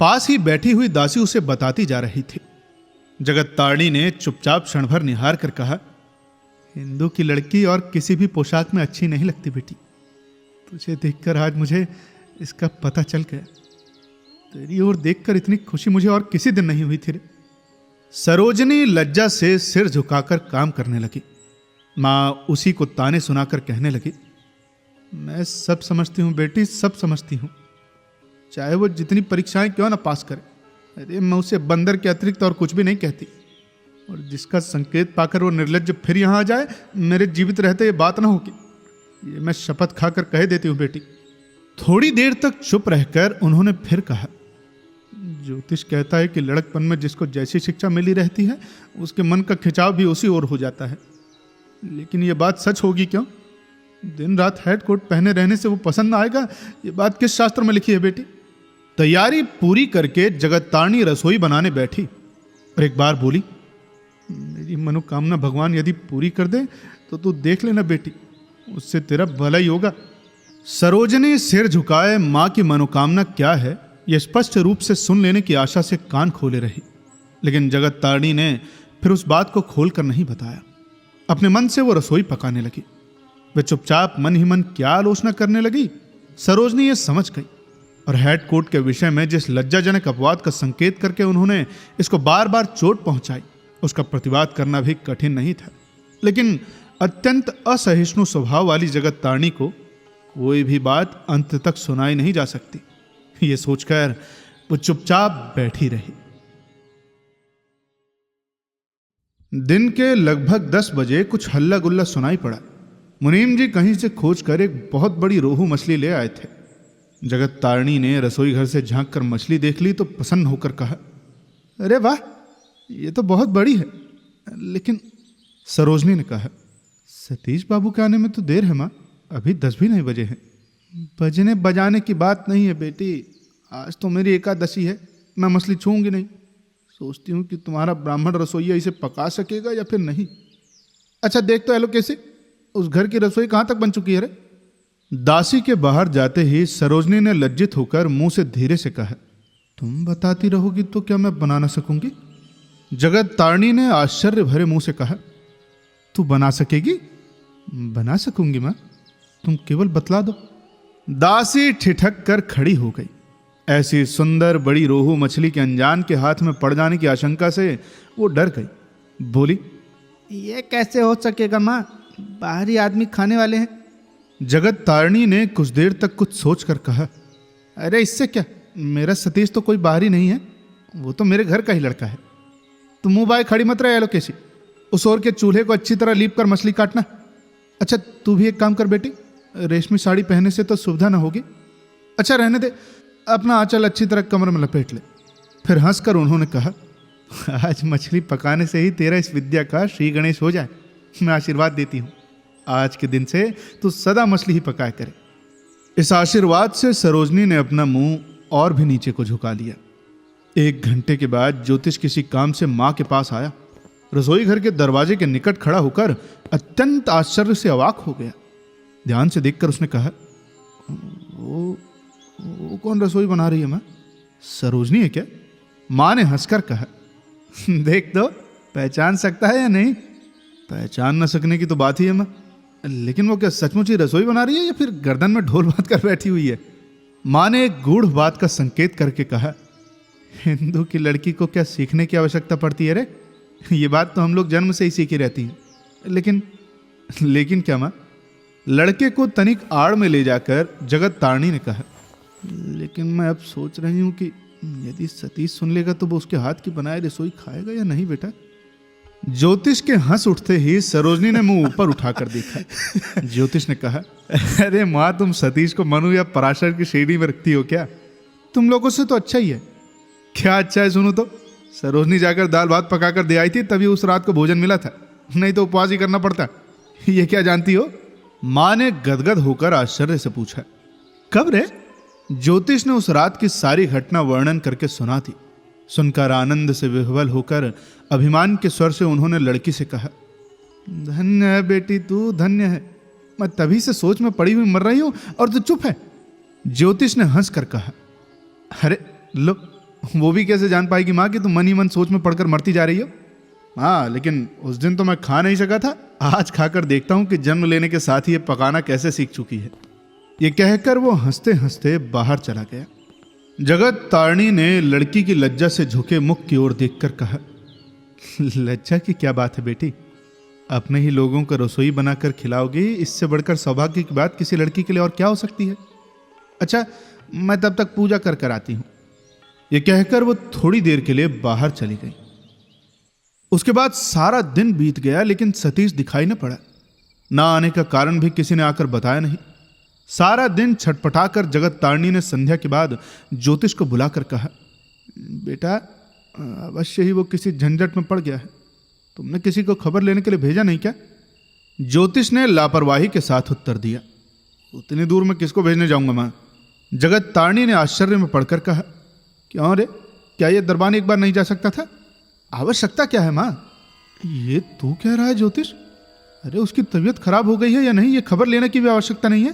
पास ही बैठी हुई दासी उसे बताती जा रही थी। जगत तारणी ने चुपचाप क्षण भर निहार कर कहा, हिंदू की लड़की और किसी भी पोशाक में अच्छी नहीं लगती बेटी। तुझे देखकर आज मुझे इसका पता चल गया। तेरी ओर देखकर इतनी खुशी मुझे और किसी दिन नहीं हुई थी रे। सरोजनी लज्जा से सिर झुकाकर काम करने लगी। माँ उसी को ताने सुनाकर कहने लगी, मैं सब समझती हूँ बेटी, सब समझती हूँ, चाहे वो जितनी परीक्षाएं क्यों ना पास करे। अरे मैं उसे बंदर के अतिरिक्त और कुछ भी नहीं कहती। और जिसका संकेत पाकर वो निर्लज्ज फिर यहाँ आ जाए, मेरे जीवित रहते ये बात ना होगी, ये मैं शपथ खाकर कह देती हूँ बेटी। थोड़ी देर तक चुप रहकर उन्होंने फिर कहा, ज्योतिष कहता है कि लड़कपन में जिसको जैसी शिक्षा मिली रहती है उसके मन का खिंचाव भी उसी ओर हो जाता है। लेकिन ये बात सच होगी क्यों? दिन रात हेड कोट पहने रहने से वो पसंद ना आएगा, ये बात किस शास्त्र में लिखी है बेटी? तैयारी पूरी करके जगत्तारणी रसोई बनाने बैठी और एक बार बोली, मेरी मनोकामना भगवान यदि पूरी कर दे तो तू देख लेना बेटी, उससे तेरा भला ही होगा। सरोजनी सिर झुकाए मां की मनोकामना क्या है यह स्पष्ट रूप से सुन लेने की आशा से कान खोले रही। लेकिन जगत्तारणी ने फिर उस बात को खोलकर नहीं बताया। अपने मन से वो रसोई पकाने लगी। वे चुपचाप मन ही मन क्या आलोचना करने लगी, सरोजनी ये समझ गई। और हेड कोट के विषय में जिस लज्जाजनक अपवाद का संकेत करके उन्होंने इसको बार बार चोट पहुंचाई, उसका प्रतिवाद करना भी कठिन नहीं था। लेकिन अत्यंत असहिष्णु स्वभाव वाली जगत्तारणी को कोई भी बात अंत तक सुनाई नहीं जा सकती। ये सोचकर वो चुपचाप बैठी रही। दिन के लगभग 10 बजे कुछ हल्ला गुल्ला सुनाई पड़ा। मुनीम जी कहीं से खोजकर एक बहुत बड़ी रोहू मछली ले आए थे। जगत्तारणी ने रसोई घर से झांक कर मछली देख ली तो प्रसन्न होकर कहा, अरे वाह, ये तो बहुत बड़ी है। लेकिन सरोजनी ने कहा, सतीश बाबू के आने में तो देर है माँ, अभी 10 भी नहीं बजे हैं। बजने बजाने की बात नहीं है बेटी, आज तो मेरी एकादशी है, मैं मछली छूऊंगी नहीं। सोचती हूँ कि तुम्हारा ब्राह्मण रसोइया इसे पका सकेगा या फिर नहीं। अच्छा देख तो एलो कैसे, उस घर की रसोई कहाँ तक बन चुकी है रे? दासी के बाहर जाते ही सरोजनी ने लज्जित होकर मुंह से धीरे से कहा, तुम बताती रहोगी तो क्या मैं बना ना सकूंगी? जगत्तारणी ने आश्चर्य भरे मुंह से कहा, तू बना सकेगी? बना सकूंगी मां, तुम केवल बतला दो। दासी ठिठक कर खड़ी हो गई। ऐसी सुंदर बड़ी रोहू मछली के अनजान के हाथ में पड़ जाने की आशंका से वो डर गई। बोली, ये कैसे हो सकेगा मां, बाहरी आदमी खाने वाले हैं। जगत्तारणी ने कुछ देर तक कुछ सोचकर कहा, अरे इससे क्या, मेरा सतीश तो कोई बाहरी नहीं है, वो तो मेरे घर का ही लड़का है। तुम मुंह बाय खड़ी मत रहे एलो कैसी, उस ओर के चूल्हे को अच्छी तरह लीप कर मछली काटना। अच्छा तू भी एक काम कर बेटी, रेशमी साड़ी पहनने से तो सुविधा ना होगी। अच्छा रहने दे, अपना आंचल अच्छी तरह कमर में लपेट ले। फिर हंसकर उन्होंने कहा, आज मछली पकाने से ही तेरा इस विद्या का श्री गणेश हो जाए। मैं आशीर्वाद देती हूँ, आज के दिन से तू सदा मछली ही पकाया करे। इस आशीर्वाद से सरोजनी ने अपना मुंह और भी नीचे को झुका लिया। 1 घंटे के बाद ज्योतिष किसी काम से मां के पास आया। रसोई घर के दरवाजे के निकट खड़ा होकर अत्यंत आश्चर्य से अवाक हो गया। ध्यान से देखकर उसने कहा, वो कौन रसोई बना रही है मां? सरोजनी है क्या? मां ने हंसकर कहा, देख दो पहचान सकता है या नहीं? पहचान न सकने की तो बात ही है मां, लेकिन वो क्या सचमुच ही रसोई बना रही है या फिर गर्दन में ढोल बांध कर बैठी हुई है? मां ने एक गूढ़ बात का संकेत करके कहा, हिंदू की लड़की को क्या सीखने की आवश्यकता पड़ती है रे? ये बात तो हम लोग जन्म से ही सीखी रहती है। लेकिन क्या मां? लड़के को तनिक आड़ में ले जाकर जगत्तारणी ने कहा, लेकिन मैं अब सोच रही हूं कि यदि सतीश सुन लेगा तो वो उसके हाथ की बनाई रसोई खाएगा या नहीं बेटा? ज्योतिष के हंस उठते ही सरोजनी ने मुंह ऊपर उठाकर देखा। ज्योतिष ने कहा, अरे माँ, तुम सतीश को मनु या पराशर की श्रेणी में रखती हो क्या? तुम लोगों से तो अच्छा ही है। क्या अच्छा है सुनो तो, सरोजनी जाकर दाल भात पकाकर दे आई थी, तभी उस रात को भोजन मिला था, नहीं तो उपवास ही करना पड़ता। ये क्या जानती हो? माँ ने गदगद होकर आश्चर्य से पूछा। कब रे? ज्योतिष ने उस रात की सारी घटना वर्णन करके सुना थी। सुनकर आनंद से विह्वल होकर अभिमान के स्वर से उन्होंने लड़की से कहा, धन्य है बेटी तू, धन्य है। मैं तभी से सोच में पड़ी हुई मर रही हूं और तू चुप है। ज्योतिष ने हंस कर कहा, अरे लो, वो भी कैसे जान पाएगी माँ कि तुम मन ही मन सोच में पड़कर मरती जा रही हो? हाँ, लेकिन उस दिन तो मैं खा नहीं सका था, आज खाकर देखता हूं कि जन्म लेने के साथ ही ये पकाना कैसे सीख चुकी है। ये कहकर वो हंसते हंसते बाहर चला गया। जगत तारणी ने लड़की की लज्जा से झुके मुख की ओर देखकर कहा, लज्जा की क्या बात है बेटी, अपने ही लोगों को रसोई बनाकर खिलाओगी, इससे बढ़कर सौभाग्य की बात किसी लड़की के लिए और क्या हो सकती है। अच्छा, मैं तब तक पूजा कर कर आती हूं। यह कहकर वो थोड़ी देर के लिए बाहर चली गई। उसके बाद सारा दिन बीत गया, लेकिन सतीश दिखाई न पड़ा। ना आने का कारण भी किसी ने आकर बताया नहीं। सारा दिन छटपटाकर जगत तारणी ने संध्या के बाद ज्योतिष को बुलाकर कहा, बेटा अवश्य ही वो किसी झंझट में पड़ गया है, तुमने किसी को खबर लेने के लिए भेजा नहीं क्या? ज्योतिष ने लापरवाही के साथ उत्तर दिया, उतनी दूर में किसको भेजने जाऊंगा मां। जगत तारणी ने आश्चर्य में पड़कर कहा, क्यों रे, क्या ये दरबान एक बार नहीं जा सकता था? आवश्यकता क्या है मां? ये तू कह रहा है ज्योतिष? अरे उसकी तबीयत खराब हो गई है या नहीं, ये खबर लेने की भी आवश्यकता नहीं है।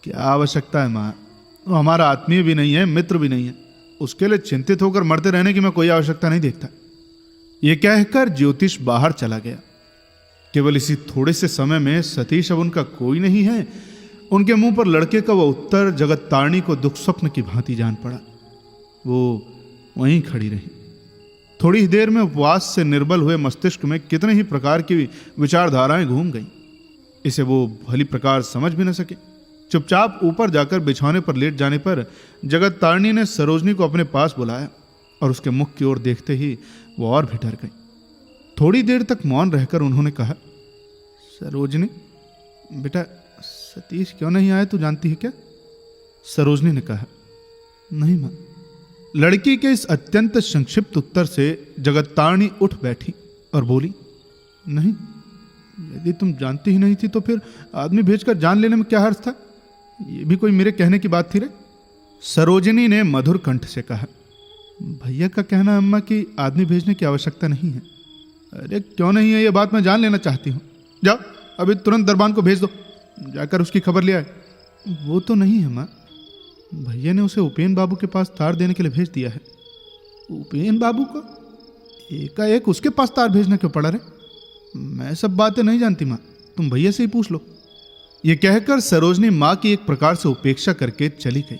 क्या आवश्यकता है मां, वो हमारा आत्मीय भी नहीं है, मित्र भी नहीं है, उसके लिए चिंतित होकर मरते रहने की मैं कोई आवश्यकता नहीं देखता। यह कहकर ज्योतिष बाहर चला गया। केवल इसी थोड़े से समय में सतीश अब उनका कोई नहीं है। उनके मुंह पर लड़के का वह उत्तर जगत तारणी को दुख स्वप्न की भांति जान पड़ा। वो वहीं खड़ी रही। थोड़ी ही देर में उपवास से निर्बल हुए मस्तिष्क में कितने ही प्रकार की विचारधाराएं घूम गईं। इसे वो भली प्रकार समझ भी न सके। चुपचाप ऊपर जाकर बिछौने पर लेट जाने पर जगत तारणी ने सरोजनी को अपने पास बुलाया और उसके मुख की ओर देखते ही वो और भी डर गई। थोड़ी देर तक मौन रहकर उन्होंने कहा, सरोजनी बेटा, सतीश क्यों नहीं आया, तू जानती है क्या? सरोजनी ने कहा, नहीं मां। लड़की के इस अत्यंत संक्षिप्त उत्तर से जगत तारणी उठ बैठी और बोली, नहीं, यदि तुम जानती ही नहीं थी तो फिर आदमी भेजकर जान लेने में क्या हर्ज था? ये भी कोई मेरे कहने की बात थी रे? सरोजनी ने मधुर कंठ से कहा, भैया का कहना अम्मा कि आदमी भेजने की आवश्यकता नहीं है। अरे क्यों नहीं है, ये बात मैं जान लेना चाहती हूँ। जाओ अभी तुरंत दरबान को भेज दो, जाकर उसकी खबर ले आए। वो तो नहीं है माँ, भैया ने उसे उपेन बाबू के पास तार देने के लिए भेज दिया है। उपेन बाबू को एकाएक उसके पास तार भेजने क्यों पड़ा रे? मैं सब बातें नहीं जानती माँ, तुम भैया से ही पूछ लो। ये कहकर सरोजनी माँ की एक प्रकार से उपेक्षा करके चली गई।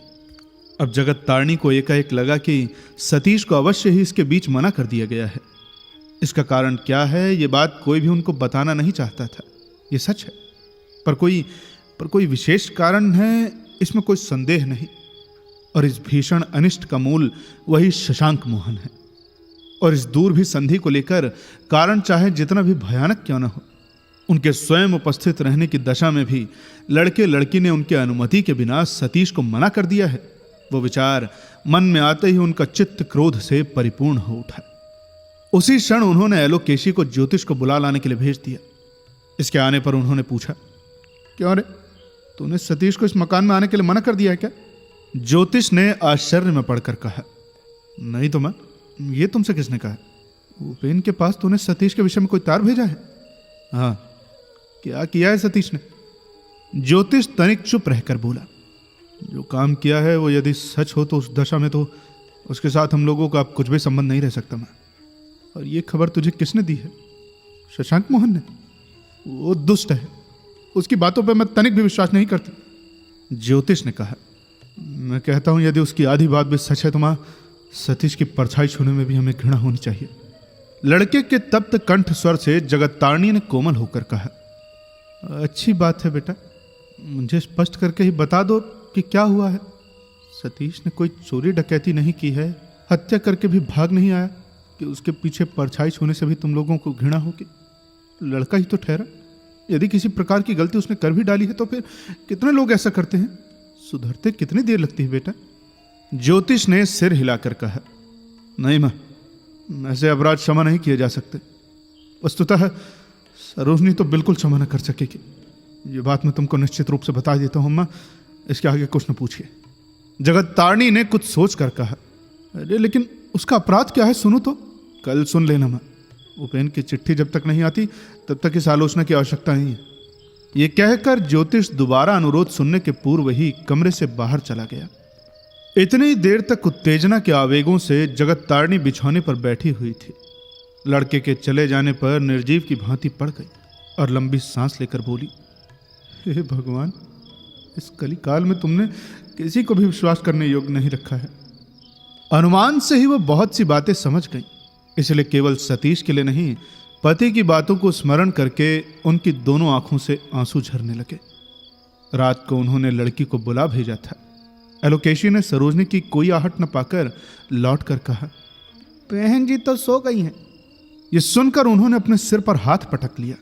अब जगत तारणी को एकाएक लगा कि सतीश को अवश्य ही इसके बीच मना कर दिया गया है। इसका कारण क्या है, ये बात कोई भी उनको बताना नहीं चाहता था, ये सच है। पर कोई विशेष कारण है, इसमें कोई संदेह नहीं। और इस भीषण अनिष्ट का मूल वही शशांक मोहन है। और इस दूर भी संधि को लेकर कारण चाहे जितना भी भयानक क्यों न हो, उनके स्वयं उपस्थित रहने की दशा में भी लड़के लड़की ने उनके अनुमति के बिना सतीश को मना कर दिया है। वो विचार मन में आते ही उनका चित्त क्रोध से परिपूर्ण हो उठा। उसी क्षण उन्होंने एलोकेशी को ज्योतिष को बुला लाने के लिए भेज दिया। इसके आने पर उन्होंने पूछा, क्यों रे, तूने सतीश को इस मकान में आने के लिए मना कर दिया है क्या? ज्योतिष ने आश्चर्य में पड़कर कहा, नहीं तो मैं, ये तुमसे किसने कहा? उपेन के पास तूने सतीश के विषय में कोई तार भेजा है? हाँ। क्या किया है सतीश ने? ज्योतिष तनिक चुप रहकर बोला, जो काम किया है वो यदि सच हो तो उस दशा में तो उसके साथ हम लोगों का अब कुछ भी संबंध नहीं रह सकता मैं। और ये खबर तुझे किसने दी है? शशांक मोहन ने। वो दुष्ट है, उसकी बातों पर मैं तनिक भी विश्वास नहीं करती। ज्योतिष ने कहा, मैं कहता हूं यदि उसकी आधी बात भी सच है तो मां, सतीश की परछाई छूने में भी हमें घृणा होनी चाहिए। लड़के के तप्त कंठ स्वर से जगत तारणी ने कोमल होकर कहा, अच्छी बात है बेटा, मुझे स्पष्ट करके ही बता दो कि क्या हुआ है। सतीश ने कोई चोरी डकैती नहीं की है, हत्या करके भी भाग नहीं आया कि उसके पीछे परछाई छूने से भी तुम लोगों को घृणा होगी। लड़का ही तो ठहरा, यदि किसी प्रकार की गलती उसने कर भी डाली है तो फिर कितने लोग ऐसा करते हैं, सुधरते कितनी देर लगती है बेटा? ज्योतिष ने सिर हिलाकर कहा, नहीं मां, ऐसे अपराध क्षमा नहीं किए जा सकते। वस्तुतः सरोजनी तो बिल्कुल क्षमा न कर सकेगी, ये बात मैं तुमको निश्चित रूप से बता देता हूं मां, इसके आगे कुछ न पूछिए। जगत तारणी ने कुछ सोच कर कहा, अरे लेकिन उसका अपराध क्या है, सुनो तो। कल सुन लेना मां, उपेन की चिट्ठी जब तक नहीं आती तब तक इस आलोचना की आवश्यकता नहीं है। यह कहकर ज्योतिष दोबारा अनुरोध सुनने के पूर्व ही कमरे से बाहर चला गया। इतनी देर तक उत्तेजना के आवेगों से जगत तारणी बिछौने पर बैठी हुई थी। लड़के के चले जाने पर निर्जीव की भांति पड़ गई और लंबी सांस लेकर बोली, हे भगवान, इस कलिकाल में तुमने किसी को भी विश्वास करने योग्य नहीं रखा है। अनुमान से ही वो बहुत सी बातें समझ गई, इसलिए केवल सतीश के लिए नहीं, पति की बातों को स्मरण करके उनकी दोनों आंखों से आंसू झरने लगे। रात को उन्होंने लड़की को बुला भेजा था। एलोकेशी ने सरोजनी की कोई आहट न पाकर लौट कर कहा, बहन जी तो सो गई हैं। ये सुनकर उन्होंने अपने सिर पर हाथ पटक लिया।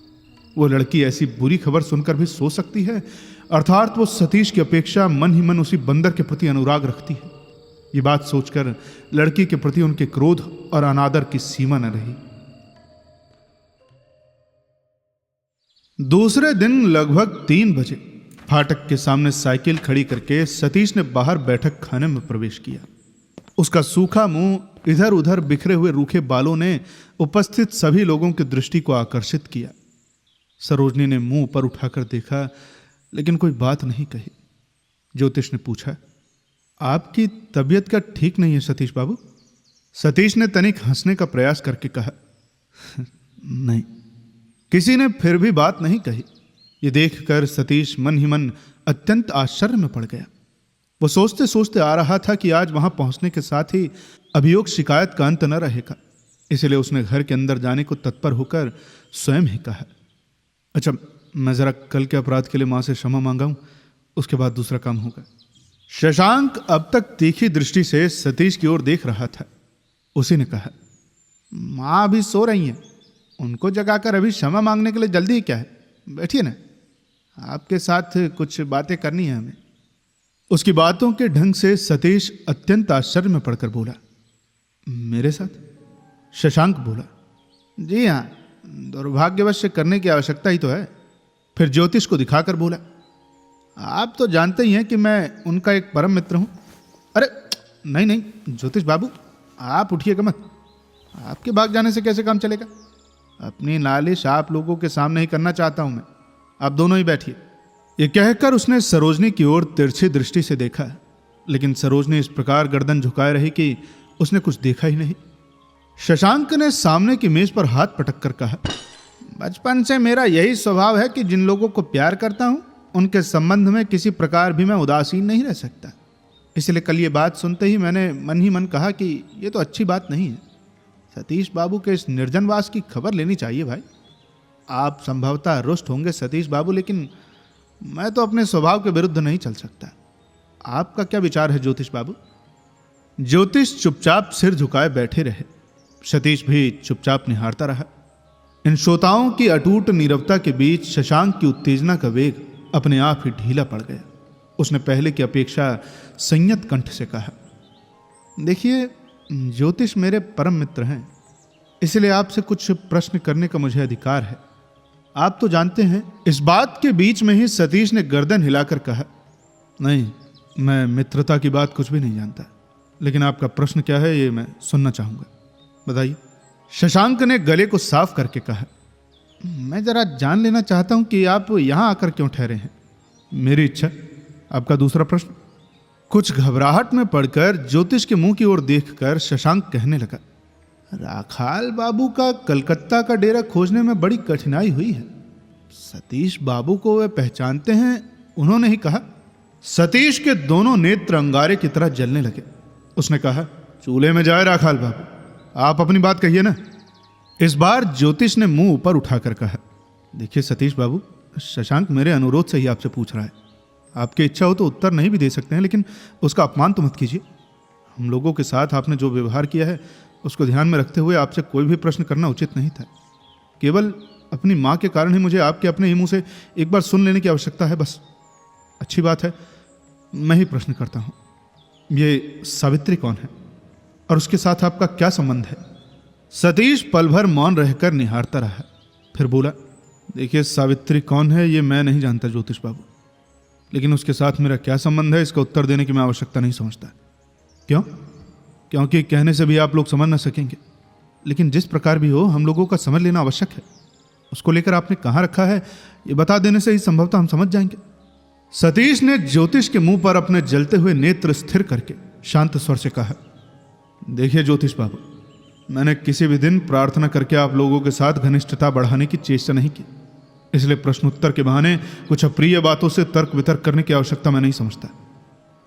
वो लड़की ऐसी बुरी खबर सुनकर भी सो सकती है? अर्थात वो सतीश की अपेक्षा मन ही मन उसी बंदर के प्रति अनुराग रखती है। ये बात सोचकर लड़की के प्रति उनके क्रोध और अनादर की सीमा न रही। दूसरे दिन लगभग 3 बजे फाटक के सामने साइकिल खड़ी करके सतीश ने बाहर बैठक खाने में प्रवेश किया। उसका सूखा मुंह, इधर उधर बिखरे हुए रूखे बालों ने उपस्थित सभी लोगों की दृष्टि को आकर्षित किया। सरोजनी ने मुंह ऊपर उठाकर देखा, लेकिन कोई बात नहीं कही। ज्योतिष ने पूछा, आपकी तबीयत का ठीक नहीं है सतीश बाबू? सतीश ने तनिक हंसने का प्रयास करके कहा, नहीं। किसी ने फिर भी बात नहीं कही। ये देखकर सतीश मन ही मन अत्यंत आश्चर्य में पड़ गया। वो सोचते सोचते आ रहा था कि आज वहां पहुंचने के साथ ही अभियोग शिकायत का अंत न रहेगा। इसलिए उसने घर के अंदर जाने को तत्पर होकर स्वयं ही कहा, अच्छा, मैं जरा कल के अपराध के लिए मां से क्षमा मांगा हूं, उसके बाद दूसरा काम होगा। शशांक अब तक तीखी दृष्टि से सतीश की ओर देख रहा था। उसी ने कहा, मां अभी सो रही हैं, उनको जगाकर अभी क्षमा मांगने के लिए जल्दी ही क्या है? बैठिए ना, आपके साथ कुछ बातें करनी है हमें। उसकी बातों के ढंग से सतीश अत्यंत आश्चर्य में पड़कर बोला, मेरे साथ? शशांक बोला, जी हाँ, दुर्भाग्यवश करने की आवश्यकता ही तो है। फिर ज्योतिष को दिखाकर बोला, आप तो जानते ही हैं कि मैं उनका एक परम मित्र हूं। अरे नहीं नहीं ज्योतिष बाबू, आप उठिएगा मत। आपके भाग जाने से कैसे काम चलेगा? अपनी नालिश आप लोगों के सामने ही करना चाहता हूं मैं। आप दोनों ही बैठिए। ये कहकर उसने सरोजनी की ओर तिरछी दृष्टि से देखा, लेकिन सरोजनी इस प्रकार गर्दन झुकाए रही कि उसने कुछ देखा ही नहीं। शशांक ने सामने की मेज पर हाथ पटक कर कहा, बचपन से मेरा यही स्वभाव है कि जिन लोगों को प्यार करता हूं उनके संबंध में किसी प्रकार भी मैं उदासीन नहीं रह सकता। इसलिए कल ये बात सुनते ही मैंने मन ही मन कहा कि ये तो अच्छी बात नहीं है। सतीश बाबू के इस निर्जनवास की खबर लेनी चाहिए भाई। आप संभवतः रुष्ट होंगे सतीश बाबू, लेकिन मैं तो अपने स्वभाव के विरुद्ध नहीं चल सकता। आपका क्या विचार है ज्योतिष बाबू? ज्योतिष चुपचाप सिर झुकाए बैठे रहे। सतीश भी चुपचाप निहारता रहा। इन श्रोताओं की अटूट नीरवता के बीच शशांक की उत्तेजना का वेग अपने आप ही ढीला पड़ गया। उसने पहले की अपेक्षा संयत कंठ से कहा, देखिए ज्योतिष मेरे परम मित्र हैं, इसलिए आपसे कुछ प्रश्न करने का मुझे अधिकार है। आप तो जानते हैं। इस बात के बीच में ही सतीश ने गर्दन हिलाकर कहा, नहीं, मैं मित्रता की बात कुछ भी नहीं जानता, लेकिन आपका प्रश्न क्या है ये मैं सुनना चाहूंगा, बताइए। शशांक ने गले को साफ करके कहा, मैं जरा जान लेना चाहता हूं कि आप यहां आकर क्यों ठहरे हैं। मेरी इच्छा। आपका दूसरा प्रश्न? कुछ घबराहट में पड़कर ज्योतिष के मुंह की ओर देखकर शशांक कहने लगा, राखाल बाबू का कलकत्ता का डेरा खोजने में बड़ी कठिनाई हुई है। सतीश बाबू को वे पहचानते हैं, उन्होंने ही कहा। सतीश के दोनों नेत्र अंगारे की तरह जलने लगे। उसने कहा, चूल्हे में जाए राखाल बाबू, आप अपनी बात कहिए ना। इस बार ज्योतिष ने मुंह ऊपर उठाकर कहा, देखिए सतीश बाबू, शशांक मेरे अनुरोध से ही आपसे पूछ रहा है। आपकी इच्छा हो तो उत्तर नहीं भी दे सकते हैं, लेकिन उसका अपमान तो मत कीजिए। हम लोगों के साथ आपने जो व्यवहार किया है उसको ध्यान में रखते हुए आपसे कोई भी प्रश्न करना उचित नहीं था। केवल अपनी माँ के कारण ही मुझे आपके अपने ही मुंह से एक बार सुन लेने की आवश्यकता है, बस। अच्छी बात है, मैं ही प्रश्न करता हूँ, ये सावित्री कौन है और उसके साथ आपका क्या संबंध है? सतीश पल भर मौन रहकर निहारता रहा, फिर बोला, देखिए सावित्री कौन है ये मैं नहीं जानता ज्योतिष बाबू, लेकिन उसके साथ मेरा क्या संबंध है इसका उत्तर देने की मैं आवश्यकता नहीं समझता। क्यों? क्योंकि कहने से भी आप लोग समझ ना सकेंगे, लेकिन जिस प्रकार भी हो हम लोगों का समझ लेना आवश्यक है। उसको लेकर आपने कहाँ रखा है ये बता देने से ही संभवतः हम समझ जाएंगे। सतीश ने ज्योतिष के मुंह पर अपने जलते हुए नेत्र स्थिर करके शांत स्वर से कहा, देखिए ज्योतिष बाबू, मैंने किसी भी दिन प्रार्थना करके आप लोगों के साथ घनिष्ठता बढ़ाने की चेष्टा नहीं की। इसलिए प्रश्नोत्तर के बहाने कुछ अप्रिय बातों से तर्क वितर्क करने की आवश्यकता मैं नहीं समझता।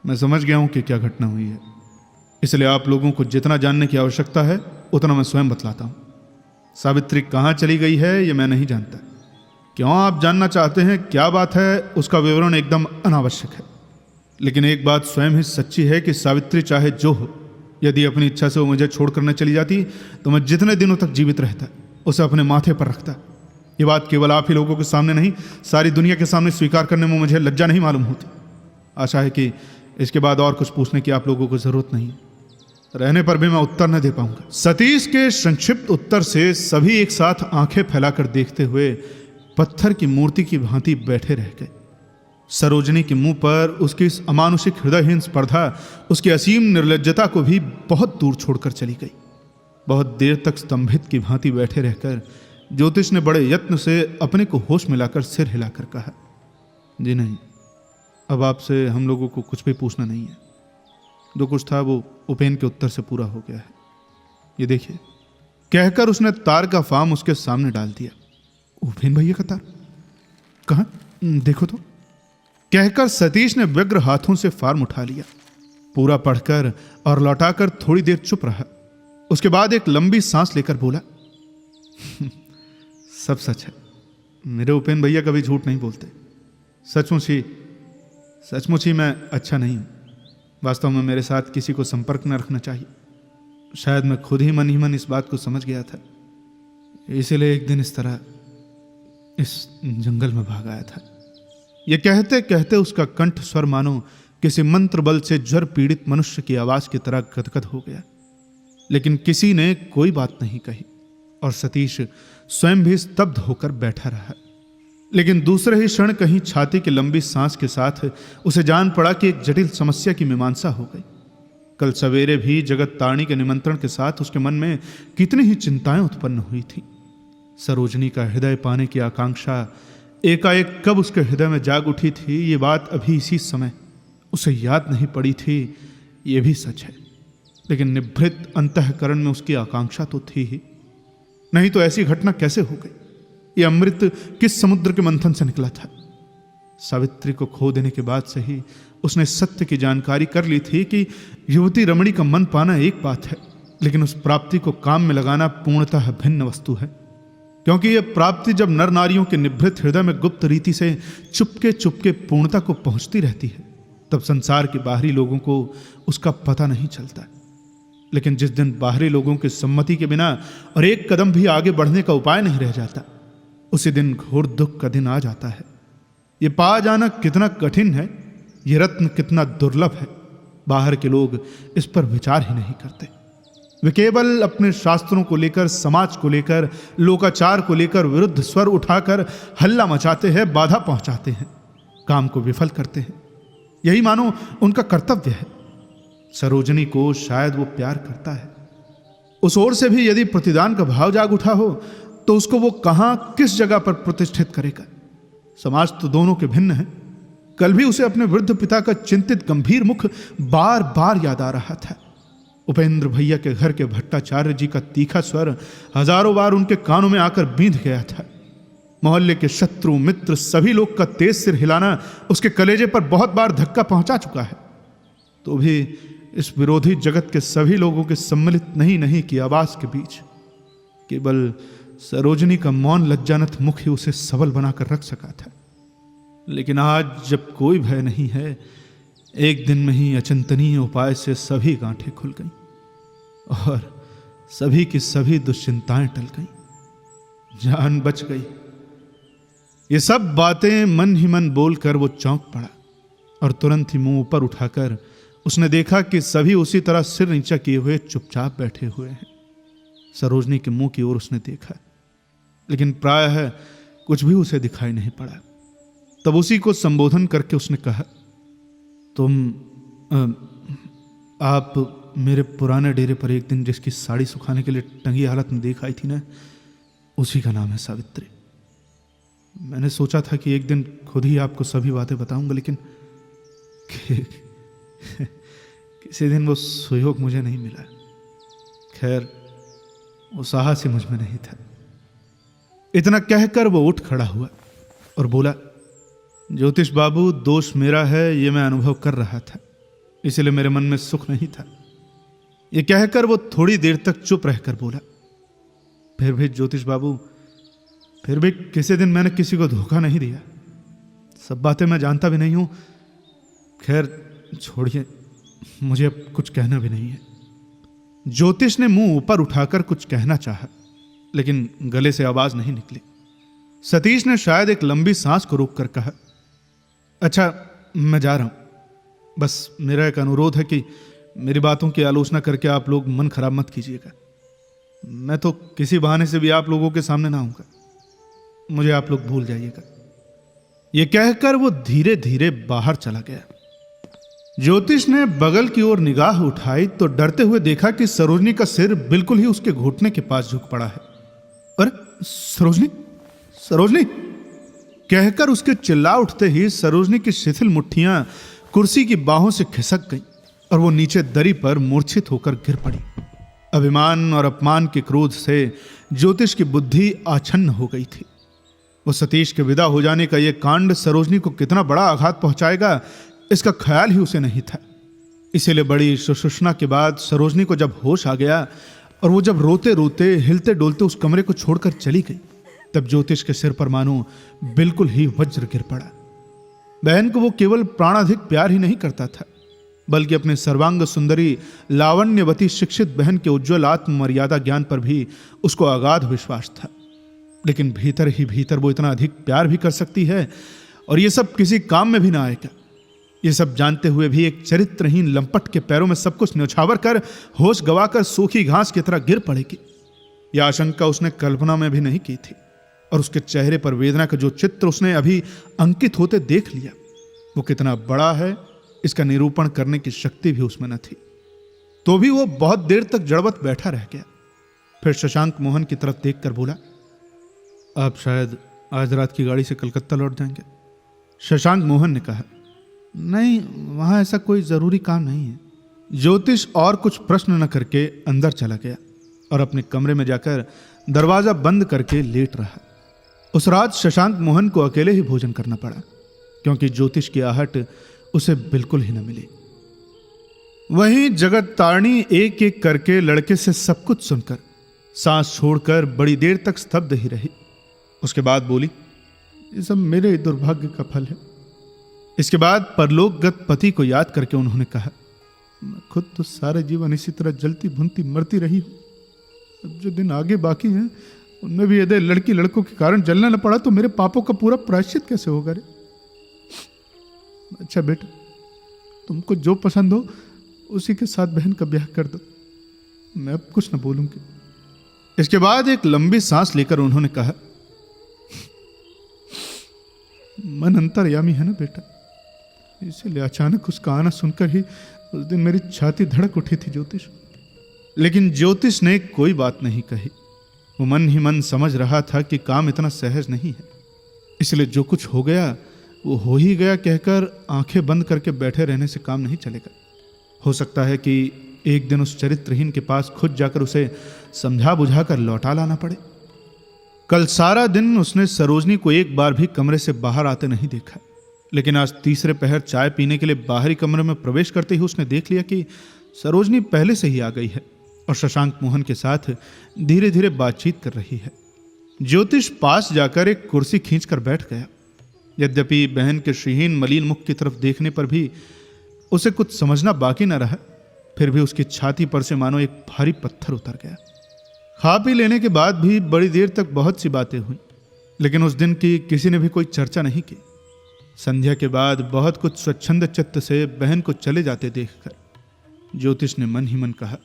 मैं समझ गया हूं कि क्या घटना हुई है, इसलिए आप लोगों को जितना जानने की आवश्यकता है उतना मैं स्वयं बतलाता हूं। सावित्री कहाँ चली गई है ये मैं नहीं जानता। क्यों आप जानना चाहते हैं क्या बात है, उसका विवरण एकदम अनावश्यक है। लेकिन एक बात स्वयं ही सच्ची है कि सावित्री चाहे जो हो, यदि अपनी इच्छा से वो मुझे छोड़कर न चली जाती तो मैं जितने दिनों तक जीवित रहता उसे अपने माथे पर रखता। ये बात केवल आप ही लोगों के सामने नहीं, सारी दुनिया के सामने स्वीकार करने में मुझे लज्जा नहीं मालूम होती। आशा है कि इसके बाद और कुछ पूछने की आप लोगों को जरूरत नहीं है। रहने पर भी मैं उत्तर न दे पाऊंगा। सतीश के संक्षिप्त उत्तर से सभी एक साथ आंखें फैलाकर देखते हुए पत्थर की मूर्ति की भांति बैठे रह गए। सरोजनी के मुंह पर उसकी इस अमानुषिक हृदयहीन स्पर्धा उसकी असीम निर्लज्जता को भी बहुत दूर छोड़कर चली गई। बहुत देर तक स्तंभित की भांति बैठे रहकर ज्योतिष ने बड़े यत्न से अपने को होश मिलाकर सिर हिलाकर कहा, जी नहीं, अब आपसे हम लोगों को कुछ भी पूछना नहीं है। जो कुछ था वो उपेन के उत्तर से पूरा हो गया है। ये देखिए, कहकर उसने तार का फार्म उसके सामने डाल दिया। उपेन भैया का तार? कहाँ? देखो तो। कहकर सतीश ने व्यग्र हाथों से फार्म उठा लिया, पूरा पढ़कर और लौटाकर थोड़ी देर चुप रहा। उसके बाद एक लंबी सांस लेकर बोला, सब सच है। मेरे उपेन भैया कभी झूठ नहीं बोलते। सचमुच ही मैं अच्छा नहीं हूं। वास्तव में मेरे साथ किसी को संपर्क न रखना चाहिए। शायद मैं खुद ही मन इस बात को समझ गया था, इसीलिए एक दिन इस तरह इस जंगल में भाग आया था। यह कहते कहते उसका कंठ स्वर मानो किसी मंत्र बल से ज्वर पीड़ित मनुष्य की आवाज की तरह गदगद हो गया। लेकिन किसी ने कोई बात नहीं कही और सतीश स्वयं भी स्तब्ध होकर बैठा रहा। लेकिन दूसरे ही क्षण कहीं छाती की लंबी सांस के साथ उसे जान पड़ा कि एक जटिल समस्या की मीमांसा हो गई। कल सवेरे भी जगत तारिणी के निमंत्रण के साथ उसके मन में कितनी ही चिंताएं उत्पन्न हुई थी। सरोजनी का हृदय पाने की आकांक्षा एकाएक कब उसके हृदय में जाग उठी थी, ये बात अभी इसी समय उसे याद नहीं पड़ी थी। ये भी सच है, लेकिन निभृत अंतःकरण में उसकी आकांक्षा तो थी ही, नहीं तो ऐसी घटना कैसे हो गई? ये अमृत किस समुद्र के मंथन से निकला था? सावित्री को खो देने के बाद से ही उसने सत्य की जानकारी कर ली थी कि युवती रमणी का मन पाना एक बात है, लेकिन उस प्राप्ति को काम में लगाना पूर्णतः भिन्न वस्तु है। क्योंकि यह प्राप्ति जब नर नारियों के निभृत हृदय में गुप्त रीति से चुपके चुपके पूर्णता को पहुंचती रहती है, तब संसार के बाहरी लोगों को उसका पता नहीं चलता। लेकिन जिस दिन बाहरी लोगों की सम्मति के बिना और एक कदम भी आगे बढ़ने का उपाय नहीं रह जाता, उसी दिन घोर दुख का दिन आ जाता है। ये पा जाना कितना कठिन है, ये रत्न कितना दुर्लभ है, बाहर के लोग इस पर विचार ही नहीं करते। वे केवल अपने शास्त्रों को लेकर, समाज को लेकर, लोकाचार को लेकर विरुद्ध स्वर उठाकर हल्ला मचाते हैं, बाधा पहुंचाते हैं, काम को विफल करते हैं। यही मानो उनका कर्तव्य है। सरोजनी को शायद वो प्यार करता है, उस ओर से भी यदि प्रतिदान का भाव जाग उठा हो तो उसको वो कहां किस जगह पर प्रतिष्ठित करेगा? समाज तो दोनों के भिन्न है। कल भी उसे अपने वृद्ध पिता का चिंतित गंभीर मुख बार बार याद आ रहा था। उपेंद्र भैया के घर के भट्टाचार्य जी का तीखा स्वर हजारों बार उनके कानों में आकर बींध गया था। मोहल्ले के शत्रु मित्र सभी लोग का तेज सिर हिलाना उसके कलेजे पर बहुत बार धक्का पहुंचा चुका है। तो भी इस विरोधी जगत के सभी लोगों के सम्मिलित नहीं की आवाज के बीच केवल सरोजनी का मौन लज्जानत मुख ही उसे सबल बनाकर रख सका था। लेकिन आज जब कोई भय नहीं है, एक दिन में ही अचिंतनीय उपाय से सभी गांठें खुल गईं और सभी की सभी दुश्चिंताएं टल गईं, जान बच गई। ये सब बातें मन ही मन बोलकर वो चौंक पड़ा और तुरंत ही मुंह ऊपर उठाकर उसने देखा कि सभी उसी तरह सिर नीचा किए हुए चुपचाप बैठे हुए हैं। सरोजनी के मुंह की ओर उसने देखा, लेकिन प्रायः कुछ भी उसे दिखाई नहीं पड़ा। तब उसी को संबोधन करके उसने कहा, आप मेरे पुराने डेरे पर एक दिन जिसकी साड़ी सुखाने के लिए टंगी हालत में देख आई थी ना, उसी का नाम है सावित्री। मैंने सोचा था कि एक दिन खुद ही आपको सभी बातें बताऊंगा, लेकिन किसी दिन वो सुयोग मुझे नहीं मिला। खैर, वो साहस ही मुझ में नहीं था। इतना कहकर वो उठ खड़ा हुआ और बोला, ज्योतिष बाबू, दोष मेरा है, ये मैं अनुभव कर रहा था, इसलिए मेरे मन में सुख नहीं था। ये कहकर वो थोड़ी देर तक चुप रहकर बोला, फिर भी ज्योतिष बाबू, फिर भी किसी दिन मैंने किसी को धोखा नहीं दिया। सब बातें मैं जानता भी नहीं हूं। खैर छोड़िए, मुझे अब कुछ कहना भी नहीं है। ज्योतिष ने मुंह ऊपर उठाकर कुछ कहना चाहा, लेकिन गले से आवाज नहीं निकली। सतीश ने शायद एक लंबी सांस को रोककर कहा, अच्छा मैं जा रहा हूं, बस मेरा एक अनुरोध है कि मेरी बातों की आलोचना करके आप लोग मन खराब मत कीजिएगा। मैं तो किसी बहाने से भी आप लोगों के सामने ना आऊंगा, मुझे आप लोग भूल जाइएगा। यह कहकर वो धीरे धीरे बाहर चला गया। ज्योतिष ने बगल की ओर निगाह उठाई तो डरते हुए देखा कि सरोजनी का सिर बिल्कुल ही उसके घुटने के पास झुक पड़ा है। अरे सरोजनी, सरोजनी कहकर उसके चिल्ला उठते ही सरोजनी की शिथिल मुट्ठियां कुर्सी की बाहों से खिसक गईं और वो नीचे दरी पर मूर्छित होकर गिर पड़ी। अभिमान और अपमान के क्रोध से ज्योतिष की बुद्धि आछन्न हो गई थी। वो सतीश के विदा हो जाने का यह कांड सरोजनी को कितना बड़ा आघात पहुंचाएगा, इसका ख्याल ही उसे नहीं था। इसीलिए बड़ी सुषुप्ना के बाद सरोजनी को जब होश आ गया और वो जब रोते रोते हिलते डोलते उस कमरे को छोड़कर चली गई, तब ज्योतिष के सिर पर मानो बिल्कुल ही वज्र गिर पड़ा। बहन को वो केवल प्राणाधिक प्यार ही नहीं करता था, बल्कि अपने सर्वांग सुंदरी लावण्यवती शिक्षित बहन के उज्ज्वल आत्म मर्यादा ज्ञान पर भी उसको अगाध विश्वास था। लेकिन भीतर ही भीतर वो इतना अधिक प्यार भी कर सकती है और ये सब किसी काम में भी ना आएगा। ये सब जानते हुए भी एक चरित्रहीन लंपट के पैरों में सब कुछ न्यौछावर कर होश गवाकर सूखी घास की तरह गिर पड़ेगी। यह आशंका उसने कल्पना में भी नहीं की थी और उसके चेहरे पर वेदना का जो चित्र उसने अभी अंकित होते देख लिया, वो कितना बड़ा है इसका निरूपण करने की शक्ति भी उसमें न थी। तो भी वो बहुत देर तक जड़वत बैठा रह गया। फिर शशांक मोहन की तरफ देखकर बोला, आप शायद आज रात की गाड़ी से कलकत्ता लौट जाएंगे। शशांक मोहन ने कहा, नहीं, वहां ऐसा कोई जरूरी काम नहीं है। ज्योतिष और कुछ प्रश्न न करके अंदर चला गया और अपने कमरे में जाकर दरवाजा बंद करके लेट रहा। उस रात शशांक मोहन को अकेले ही भोजन करना पड़ा, क्योंकि ज्योतिष की आहट उसे बिल्कुल ही न मिली। वहीं जगत तारणी एक एक करके लड़के से सब कुछ सुनकर सांस छोड़कर बड़ी देर तक स्तब्ध ही रही। उसके बाद बोली, ये सब मेरे दुर्भाग्य का फल है। इसके बाद परलोकगत पति को याद करके उन्होंने कहा, मैं खुद तो सारे जीवन इसी तरह जलती भुनती मरती रही हूं। अब जो दिन आगे बाकी हैं उनमें भी यदि लड़की लड़कों के कारण जलना न पड़ा तो मेरे पापों का पूरा प्रायश्चित कैसे होगा रे? अच्छा बेटा, तुमको जो पसंद हो उसी के साथ बहन का ब्याह कर दो, मैं अब कुछ न बोलूंगी। इसके बाद एक लंबी सांस लेकर उन्होंने कहा, मन अंतर्यामी है ना बेटा, इसीलिए अचानक उसका आना सुनकर ही उस दिन मेरी छाती धड़क उठी थी ज्योतिष। लेकिन ज्योतिष ने कोई बात नहीं कही। वो मन ही मन समझ रहा था कि काम इतना सहज नहीं है, इसलिए जो कुछ हो गया वो हो ही गया कहकर आंखें बंद करके बैठे रहने से काम नहीं चलेगा। हो सकता है कि एक दिन उस चरित्रहीन के पास खुद जाकर उसे समझा बुझा कर लौटा लाना पड़े। कल सारा दिन उसने सरोजनी को एक बार भी कमरे से बाहर आते नहीं देखा, लेकिन आज तीसरे पहर चाय पीने के लिए बाहरी कमरे में प्रवेश करते ही उसने देख लिया कि सरोजनी पहले से ही आ गई है और शशांक मोहन के साथ धीरे धीरे बातचीत कर रही है। ज्योतिष पास जाकर एक कुर्सी खींचकर बैठ गया। यद्यपि बहन के श्रीहीन मलिन मुख की तरफ देखने पर भी उसे कुछ समझना बाकी न रहा, फिर भी उसकी छाती पर से मानो एक भारी पत्थर उतर गया। खा पी लेने के बाद भी बड़ी देर तक बहुत सी बातें हुई, लेकिन उस दिन की किसी ने भी कोई चर्चा नहीं की। संध्या के बाद बहुत कुछ स्वच्छंद चित्त से बहन को चले जाते देखकर ज्योतिष ने मन ही मन कहा,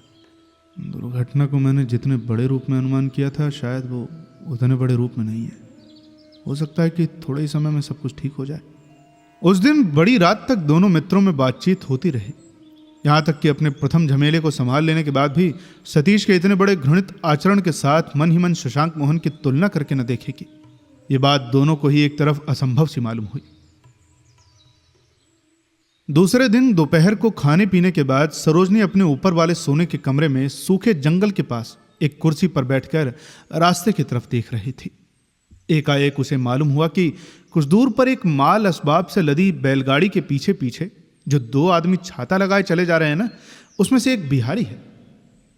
दुर्घटना को मैंने जितने बड़े रूप में अनुमान किया था शायद वो उतने बड़े रूप में नहीं है। हो सकता है कि थोड़े ही समय में सब कुछ ठीक हो जाए। उस दिन बड़ी रात तक दोनों मित्रों में बातचीत होती रही, यहां तक कि अपने प्रथम झमेले को संभाल लेने के बाद भी सतीश के इतने बड़े घृणित आचरण के साथ मन ही मन शशांक मोहन की तुलना करके न देखेगी। ये बात दोनों को ही एक तरफ असंभव सी मालूम हुई। दूसरे दिन दोपहर को खाने पीने के बाद सरोजनी अपने ऊपर वाले सोने के कमरे में सूखे जंगल के पास एक कुर्सी पर बैठकर रास्ते की तरफ देख रही थी। एकाएक उसे मालूम हुआ कि कुछ दूर पर एक माल असबाब से लदी बैलगाड़ी के पीछे पीछे जो 2 आदमी छाता लगाए चले जा रहे हैं ना, उसमें से एक बिहारी है।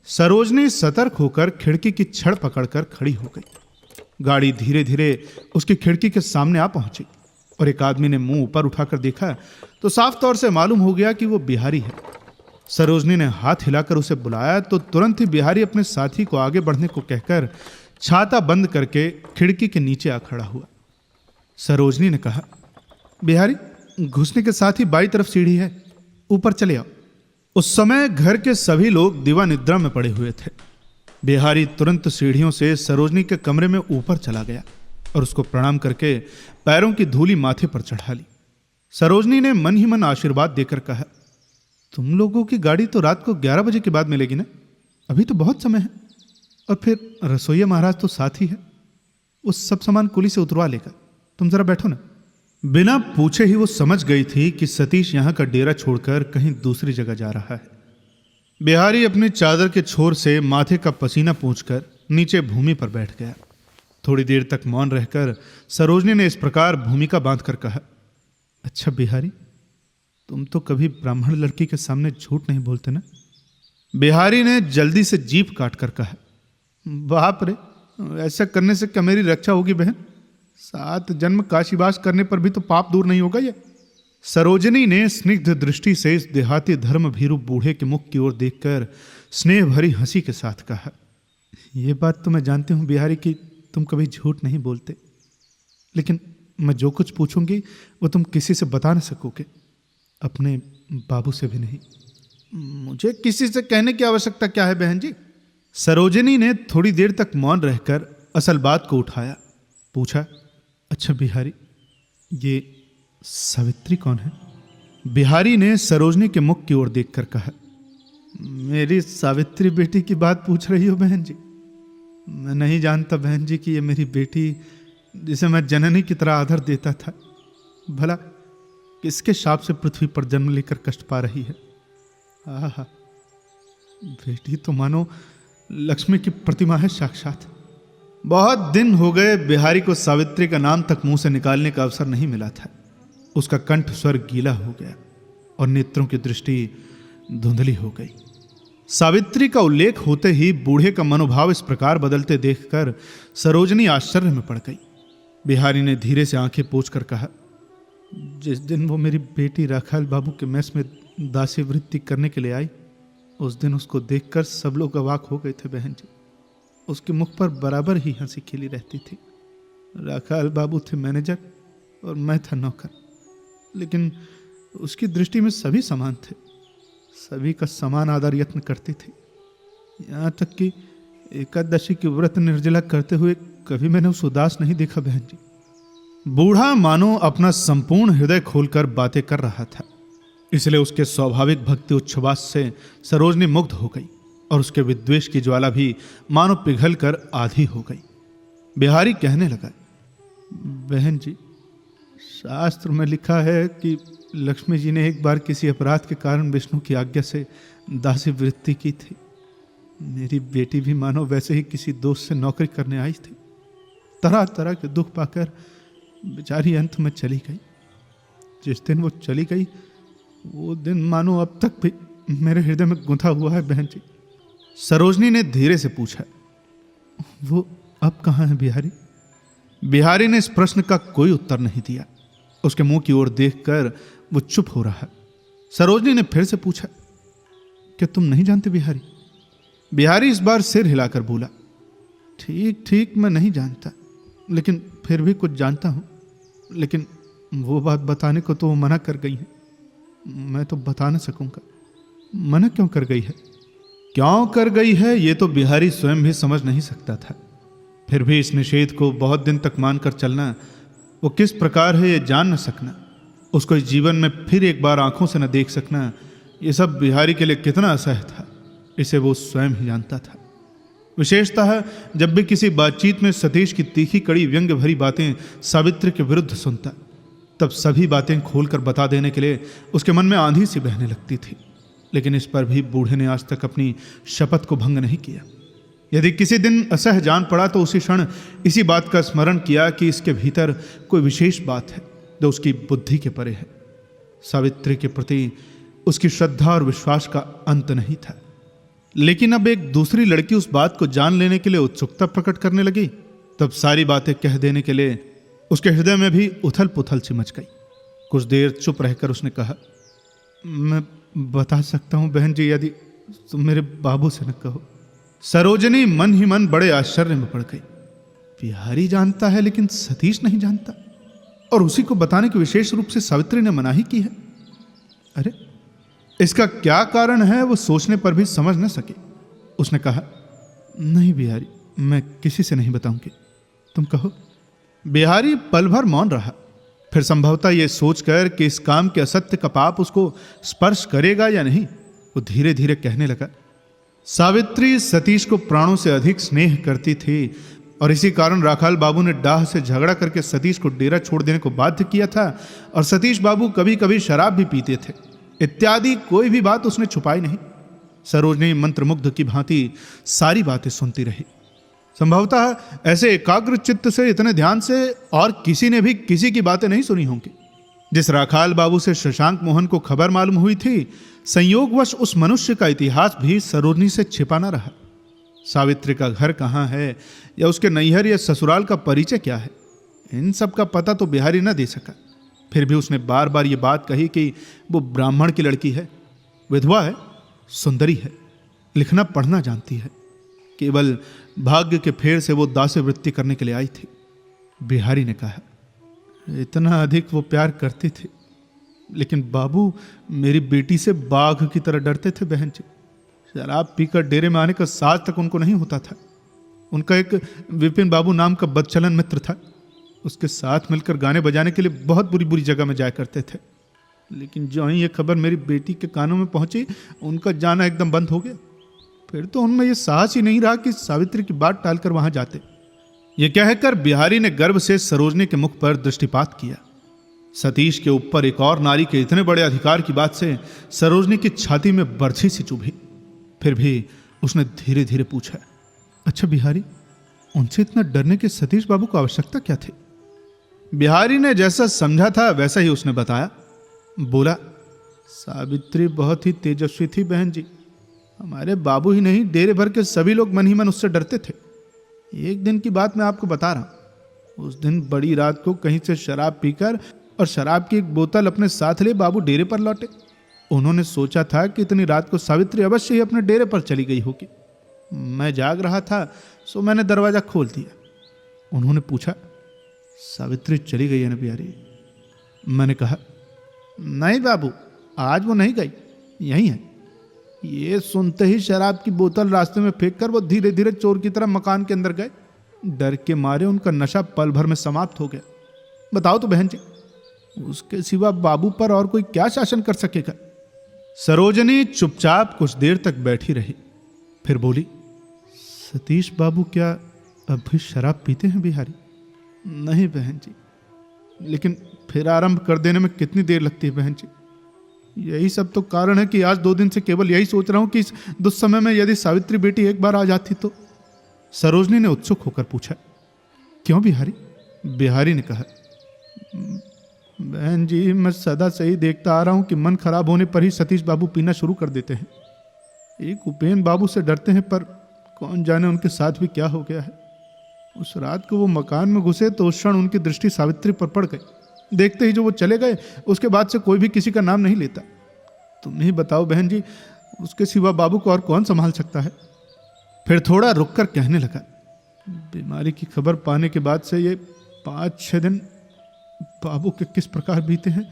सरोजनी सतर्क होकर खिड़की की छड़ पकड़कर खड़ी हो गई। गाड़ी धीरे धीरे उसकी खिड़की के सामने आ पहुंची और एक आदमी ने मुंह ऊपर उठाकर देखा तो साफ तौर से मालूम हो गया कि वो बिहारी है। सरोजनी ने हाथ हिलाकर उसे बुलाया तो तुरंत ही बिहारी अपने साथी को आगे बढ़ने को कहकर छाता बंद करके खिड़की के नीचे आ खड़ा हुआ। सरोजनी ने कहा, बिहारी, घुसने के साथ ही बाईं तरफ सीढ़ी है, ऊपर चले आओ। उस समय घर के सभी लोग दिवा निद्रा में पड़े हुए थे। बिहारी तुरंत सीढ़ियों से सरोजनी के कमरे में ऊपर चला गया और उसको प्रणाम करके पैरों की धूली माथे पर चढ़ा ली। सरोजनी ने मन ही मन आशीर्वाद देकर कहा, तुम लोगों की गाड़ी तो रात को 11 बजे के बाद मिलेगी ना, अभी तो बहुत समय है। और फिर रसोईया महाराज तो साथ ही है, उस सब सामान कुली से उतरवा लेगा, तुम जरा बैठो ना। बिना पूछे ही वो समझ गई थी कि सतीश यहां का डेरा छोड़कर कहीं दूसरी जगह जा रहा है। बिहारी अपनी चादर के छोर से माथे का पसीना पोंछकर नीचे भूमि पर बैठ गया। थोड़ी देर तक मौन रहकर सरोजनी ने इस प्रकार भूमिका बांधकर कहा, अच्छा बिहारी, तुम तो कभी ब्राह्मण लड़की के सामने झूठ नहीं बोलते ना। बिहारी ने जल्दी से जीभ काटकर कहा, बाप रे, ऐसा करने से क्या मेरी रक्षा होगी बहन? 7 जन्म काशीवास करने पर भी तो पाप दूर नहीं होगा ये। सरोजनी ने स्निग्ध दृष्टि से इस देहाती धर्म भीरू बूढ़े के मुख की ओर देखकर स्नेह भरी हंसी के साथ कहा, यह बात तो मैं जानती हूं बिहारी कि तुम कभी झूठ नहीं बोलते, लेकिन मैं जो कुछ पूछूंगी वो तुम किसी से बता न सकोगे, अपने बाबू से भी नहीं। मुझे किसी से कहने की आवश्यकता क्या है बहन जी? सरोजनी ने थोड़ी देर तक मौन रहकर असल बात को उठाया। पूछा, अच्छा बिहारी, ये सावित्री कौन है? बिहारी ने सरोजनी के मुख की ओर देखकर कहा, मेरी सावित्री बेटी की बात पूछ रही हो बहन जी? मैं नहीं जानता बहन जी कि ये मेरी बेटी जिसे मैं जननी की तरह आदर देता था, भला किसके शाप से पृथ्वी पर जन्म लेकर कष्ट पा रही है। आहा, बेटी तो मानो लक्ष्मी की प्रतिमा है साक्षात। बहुत दिन हो गए बिहारी को सावित्री का नाम तक मुंह से निकालने का अवसर नहीं मिला था। उसका कंठ स्वर गीला हो गया और नेत्रों की दृष्टि धुंधली हो गई। सावित्री का उल्लेख होते ही बूढ़े का मनोभाव इस प्रकार बदलते देखकर सरोजनी आश्चर्य में पड़ गई। बिहारी ने धीरे से आंखें पोंछकर कहा, जिस दिन वो मेरी बेटी राखाल बाबू के मेस में दासी वृत्ति करने के लिए आई, उस दिन उसको देखकर सब लोग अवाक हो गए थे बहन जी। उसके मुख पर बराबर ही हंसी खिली रहती थी। राखाल बाबू थे मैनेजर और मैं था नौकर, लेकिन उसकी दृष्टि में सभी समान थे, सभी का समान आदर यत्न करती थी। यहाँ तक कि एकादशी की व्रत निर्जला करते हुए कभी मैंने उस उदास नहीं देखा बहन जी। बूढ़ा मानो अपना संपूर्ण हृदय खोलकर बातें कर रहा था, इसलिए उसके स्वाभाविक भक्ति उच्छ्वास से सरोजनी मुग्ध हो गई और उसके विद्वेष की ज्वाला भी मानो पिघल कर आधी हो गई। बिहारी कहने लगा, बहन जी, शास्त्र में लिखा है कि लक्ष्मी जी ने एक बार किसी अपराध के कारण विष्णु की आज्ञा से दासी वृत्ति की थी। मेरी बेटी भी मानो वैसे ही किसी दोस्त से नौकरी करने आई थी। तरह तरह के दुख पाकर बेचारी अंत में चली गई। जिस दिन वो चली गई वो दिन मानो अब तक भी मेरे हृदय में गुंथा हुआ है बहन जी। सरोजनी ने धीरे से पूछा, वो अब कहाँ है बिहारी? बिहारी ने इस प्रश्न का कोई उत्तर नहीं दिया। उसके मुंह की ओर देखकर वो चुप हो रहा। सरोजनी ने फिर से पूछा, क्या तुम नहीं जानते बिहारी? बिहारी इस बार सिर हिलाकर बोला, ठीक ठीक, मैं नहीं जानता, लेकिन फिर भी कुछ जानता हूं। लेकिन वो बात बताने को तो वो मना कर गई है। मैं तो बता न सकूंगा। मना क्यों कर गई है? क्यों कर गई है ये तो बिहारी स्वयं भी समझ नहीं सकता था। फिर भी इस निषेध को बहुत दिन तक मानकर चलना, वो किस प्रकार है ये जान न सकना, उसको इस जीवन में फिर एक बार आंखों से न देख सकना, ये सब बिहारी के लिए कितना असह्य था, इसे वो स्वयं ही जानता था। विशेषतः जब भी किसी बातचीत में सतीश की तीखी कड़ी व्यंग्य भरी बातें सावित्री के विरुद्ध सुनता, तब सभी बातें खोलकर बता देने के लिए उसके मन में आंधी सी बहने लगती थी। लेकिन इस पर भी बूढ़े ने आज तक अपनी शपथ को भंग नहीं किया। यदि किसी दिन असह जान पड़ा तो उसी क्षण इसी बात का स्मरण किया कि इसके भीतर कोई विशेष बात है जो उसकी बुद्धि के परे है। सावित्री के प्रति उसकी श्रद्धा और विश्वास का अंत नहीं था, लेकिन अब एक दूसरी लड़की उस बात को जान लेने के लिए उत्सुकता प्रकट करने लगी। तब सारी बातें कह देने के लिए उसके हृदय में भी उथल पुथल सी मच गई। कुछ देर चुप रहकर उसने कहा, मैं बता सकता हूं बहन जी, यदि तुम मेरे बाबू से न कहो। सरोजनी मन ही मन बड़े आश्चर्य में पड़ गई। बिहारी जानता है लेकिन सतीश नहीं जानता, और उसी को बताने की विशेष रूप से सावित्री ने मनाही की है। अरे इसका क्या कारण है वो सोचने पर भी समझ न सके। उसने कहा, नहीं बिहारी, मैं किसी से नहीं बताऊंगी, तुम कहो। बिहारी पल भर मौन रहा। फिर संभवतः यह सोचकर कि इस काम के असत्य का पाप उसको स्पर्श करेगा या नहीं, वो धीरे धीरे कहने लगा, सावित्री सतीश को प्राणों से अधिक स्नेह करती थी और इसी कारण राखाल बाबू ने डाह से झगड़ा करके सतीश को डेरा छोड़ देने को बाध्य किया था, और सतीश बाबू कभी कभी शराब भी पीते थे, इत्यादि कोई भी बात उसने छुपाई नहीं। सरोजनी मंत्रमुग्ध की भांति सारी बातें सुनती रही। संभवतः ऐसे एकाग्र चित्त से, इतने ध्यान से और किसी ने भी किसी की बातें नहीं सुनी होंगी। जिस राखाल बाबू से शशांक मोहन को खबर मालूम हुई थी, संयोगवश उस मनुष्य का इतिहास भी सरोजनी से छिपा न रहा। सावित्री का घर कहाँ है या उसके नैहर या ससुराल का परिचय क्या है, इन सब का पता तो बिहारी न दे सका। फिर भी उसने बार बार ये बात कही कि वो ब्राह्मण की लड़की है, विधवा है, सुंदरी है, लिखना पढ़ना जानती है, केवल भाग्य के फेर से वो दास्य वृत्ति करने के लिए आई थी। बिहारी ने कहा, इतना अधिक वो प्यार करती थी, लेकिन बाबू मेरी बेटी से बाघ की तरह डरते थे बहन जी। शराब पीकर डेरे में आने का साज तक उनको नहीं होता था। उनका एक विपिन बाबू नाम का बदचलन मित्र था, उसके साथ मिलकर गाने बजाने के लिए बहुत बुरी बुरी जगह में जाया करते थे। लेकिन जो ही ये खबर मेरी बेटी के कानों में पहुंची, उनका जाना एकदम बंद हो गया। फिर तो उनमें यह साहस ही नहीं रहा कि सावित्री की बात टालकर वहां जाते। ये कहकर बिहारी ने गर्व से सरोजनी के मुख पर दृष्टिपात किया। सतीश के ऊपर एक और नारी के इतने बड़े अधिकार की बात से सरोजनी की छाती में बरछी सी चुभी। फिर भी उसने धीरे धीरे पूछा, अच्छा बिहारी, उनसे इतना डरने के सतीश बाबू को आवश्यकता क्या थी? बिहारी ने जैसा समझा था वैसा ही उसने बताया। बोला, सावित्री बहुत ही तेजस्वी थी बहन जी। हमारे बाबू ही नहीं, डेरे भर के सभी लोग मन ही मन उससे डरते थे। एक दिन की बात मैं आपको बता रहा हूं। उस दिन बड़ी रात को कहीं से शराब पीकर और शराब की एक बोतल अपने साथ ले बाबू डेरे पर लौटे। उन्होंने सोचा था कि इतनी रात को सावित्री अवश्य ही अपने डेरे पर चली गई होगी। मैं जाग रहा था, सो मैंने दरवाजा खोल दिया। उन्होंने पूछा, सावित्री चली गई है ना बिहारी? मैंने कहा, नहीं बाबू, आज वो नहीं गई, यहीं है। ये सुनते ही शराब की बोतल रास्ते में फेंककर वो धीरे धीरे चोर की तरह मकान के अंदर गए। डर के मारे उनका नशा पल भर में समाप्त हो गया। बताओ तो बहन जी, उसके सिवा बाबू पर और कोई क्या शासन कर सकेगा? सरोजनी चुपचाप कुछ देर तक बैठी रही, फिर बोली, सतीश बाबू क्या अब भी शराब पीते हैं बिहारी? नहीं बहन जी, लेकिन फिर आरंभ कर देने में कितनी देर लगती है बहन जी। यही सब तो कारण है कि आज 2 दिन से केवल यही सोच रहा हूं कि इस दुस्समय में यदि सावित्री बेटी एक बार आ जाती तो। सरोजनी ने उत्सुक होकर पूछा, क्यों बिहारी? बिहारी ने कहा, बहन जी, मैं सदा से ही देखता आ रहा हूं कि मन खराब होने पर ही सतीश बाबू पीना शुरू कर देते हैं। एक उपेन बाबू से डरते हैं, पर कौन जाने उनके साथ भी क्या हो गया है। उस रात को वो मकान में घुसे तो उस क्षण उनकी दृष्टि सावित्री पर पड़ गई। देखते ही जो वो चले गए, उसके बाद से कोई भी किसी का नाम नहीं लेता। तुम ही बताओ बहन जी, उसके सिवा बाबू को और कौन संभाल सकता है? फिर थोड़ा रुककर कहने लगा, बीमारी की खबर पाने के बाद से ये 5-6 दिन बाबू के किस प्रकार बीते हैं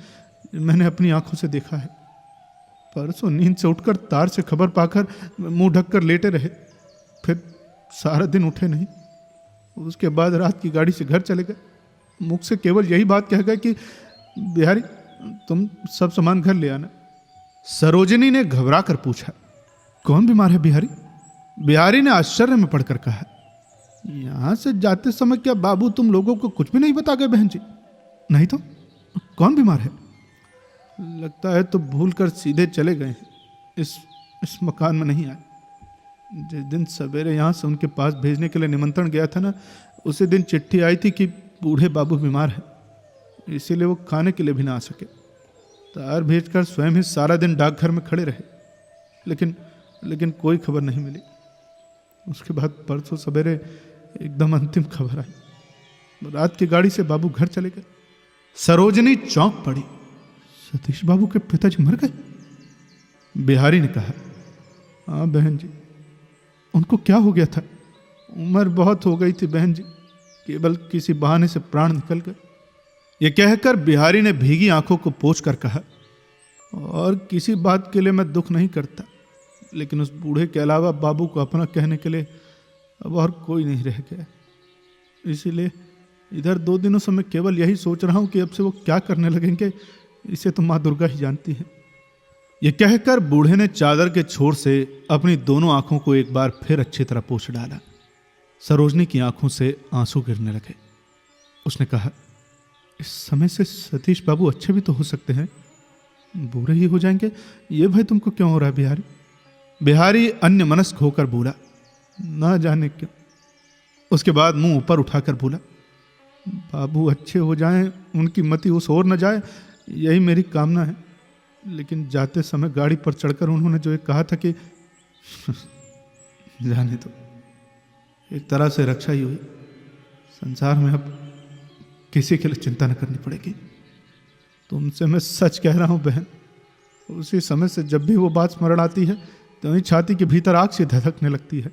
मैंने अपनी आंखों से देखा है। परसों नींद से उठकर तार से खबर पाकर मुंह ढककर लेटे रहे, फिर सारा दिन उठे नहीं। उसके बाद रात की गाड़ी से घर चले गए। मुख से केवल यही बात कह गए कि बिहारी, तुम सब सामान घर ले आना। सरोजनी ने घबरा कर पूछा, कौन बीमार है बिहारी? बिहारी ने आश्चर्य में पड़कर कहा, यहां से जाते समय क्या बाबू तुम लोगों को कुछ भी नहीं बता गए बहन जी? नहीं तो कौन बीमार है? लगता है तो भूल कर सीधे चले गए हैं, इस मकान में नहीं आए। जिस दिन सवेरे यहाँ से उनके पास भेजने के लिए निमंत्रण गया था ना, उसी दिन चिट्ठी आई थी कि बूढ़े बाबू बीमार है, इसीलिए वो खाने के लिए भी ना आ सके। तार भेजकर स्वयं ही सारा दिन डाकघर में खड़े रहे, लेकिन कोई खबर नहीं मिली। उसके बाद परसों सवेरे एकदम अंतिम खबर आई। रात की गाड़ी से बाबू घर चले गए। सरोजनी चौंक पड़ी। सतीश बाबू के पिताजी मर गए? बिहारी ने कहा, हाँ बहन जी, उनको क्या हो गया था? उम्र बहुत हो गई थी बहन जी, केवल किसी बहाने से प्राण निकल गए। यह कहकर बिहारी ने भीगी आंखों को पोंछ कर कहा, और किसी बात के लिए मैं दुख नहीं करता, लेकिन उस बूढ़े के अलावा बाबू को अपना कहने के लिए अब और कोई नहीं रह गया। इसीलिए इधर 2 दिनों से मैं केवल यही सोच रहा हूं कि अब से वो क्या करने लगेंगे, इसे तो माँ दुर्गा ही जानती है। यह कहकर बूढ़े ने चादर के छोर से अपनी दोनों आंखों को एक बार फिर अच्छी तरह पोंछ डाला। सरोजनी की आंखों से आंसू गिरने लगे। उसने कहा, इस समय से सतीश बाबू अच्छे भी तो हो सकते हैं, बुरे ही हो जाएंगे, ये भय तुमको क्यों हो रहा है बिहारी? बिहारी अन्य मनस्क होकर बोला, ना जाने क्यों। उसके बाद मुंह ऊपर उठाकर बोला, बाबू अच्छे हो जाएं, उनकी मति उस ओर न जाए, यही मेरी कामना है। लेकिन जाते समय गाड़ी पर चढ़कर उन्होंने जो एक कहा था कि जाने दो, एक तरह से रक्षा ही हुई। संसार में अब किसी के लिए चिंता न करनी पड़ेगी। तुमसे मैं सच कह रहा हूं बहन, उसी समय से जब भी वो बात स्मरण आती है तो ही छाती के भीतर आग से धधकने लगती है।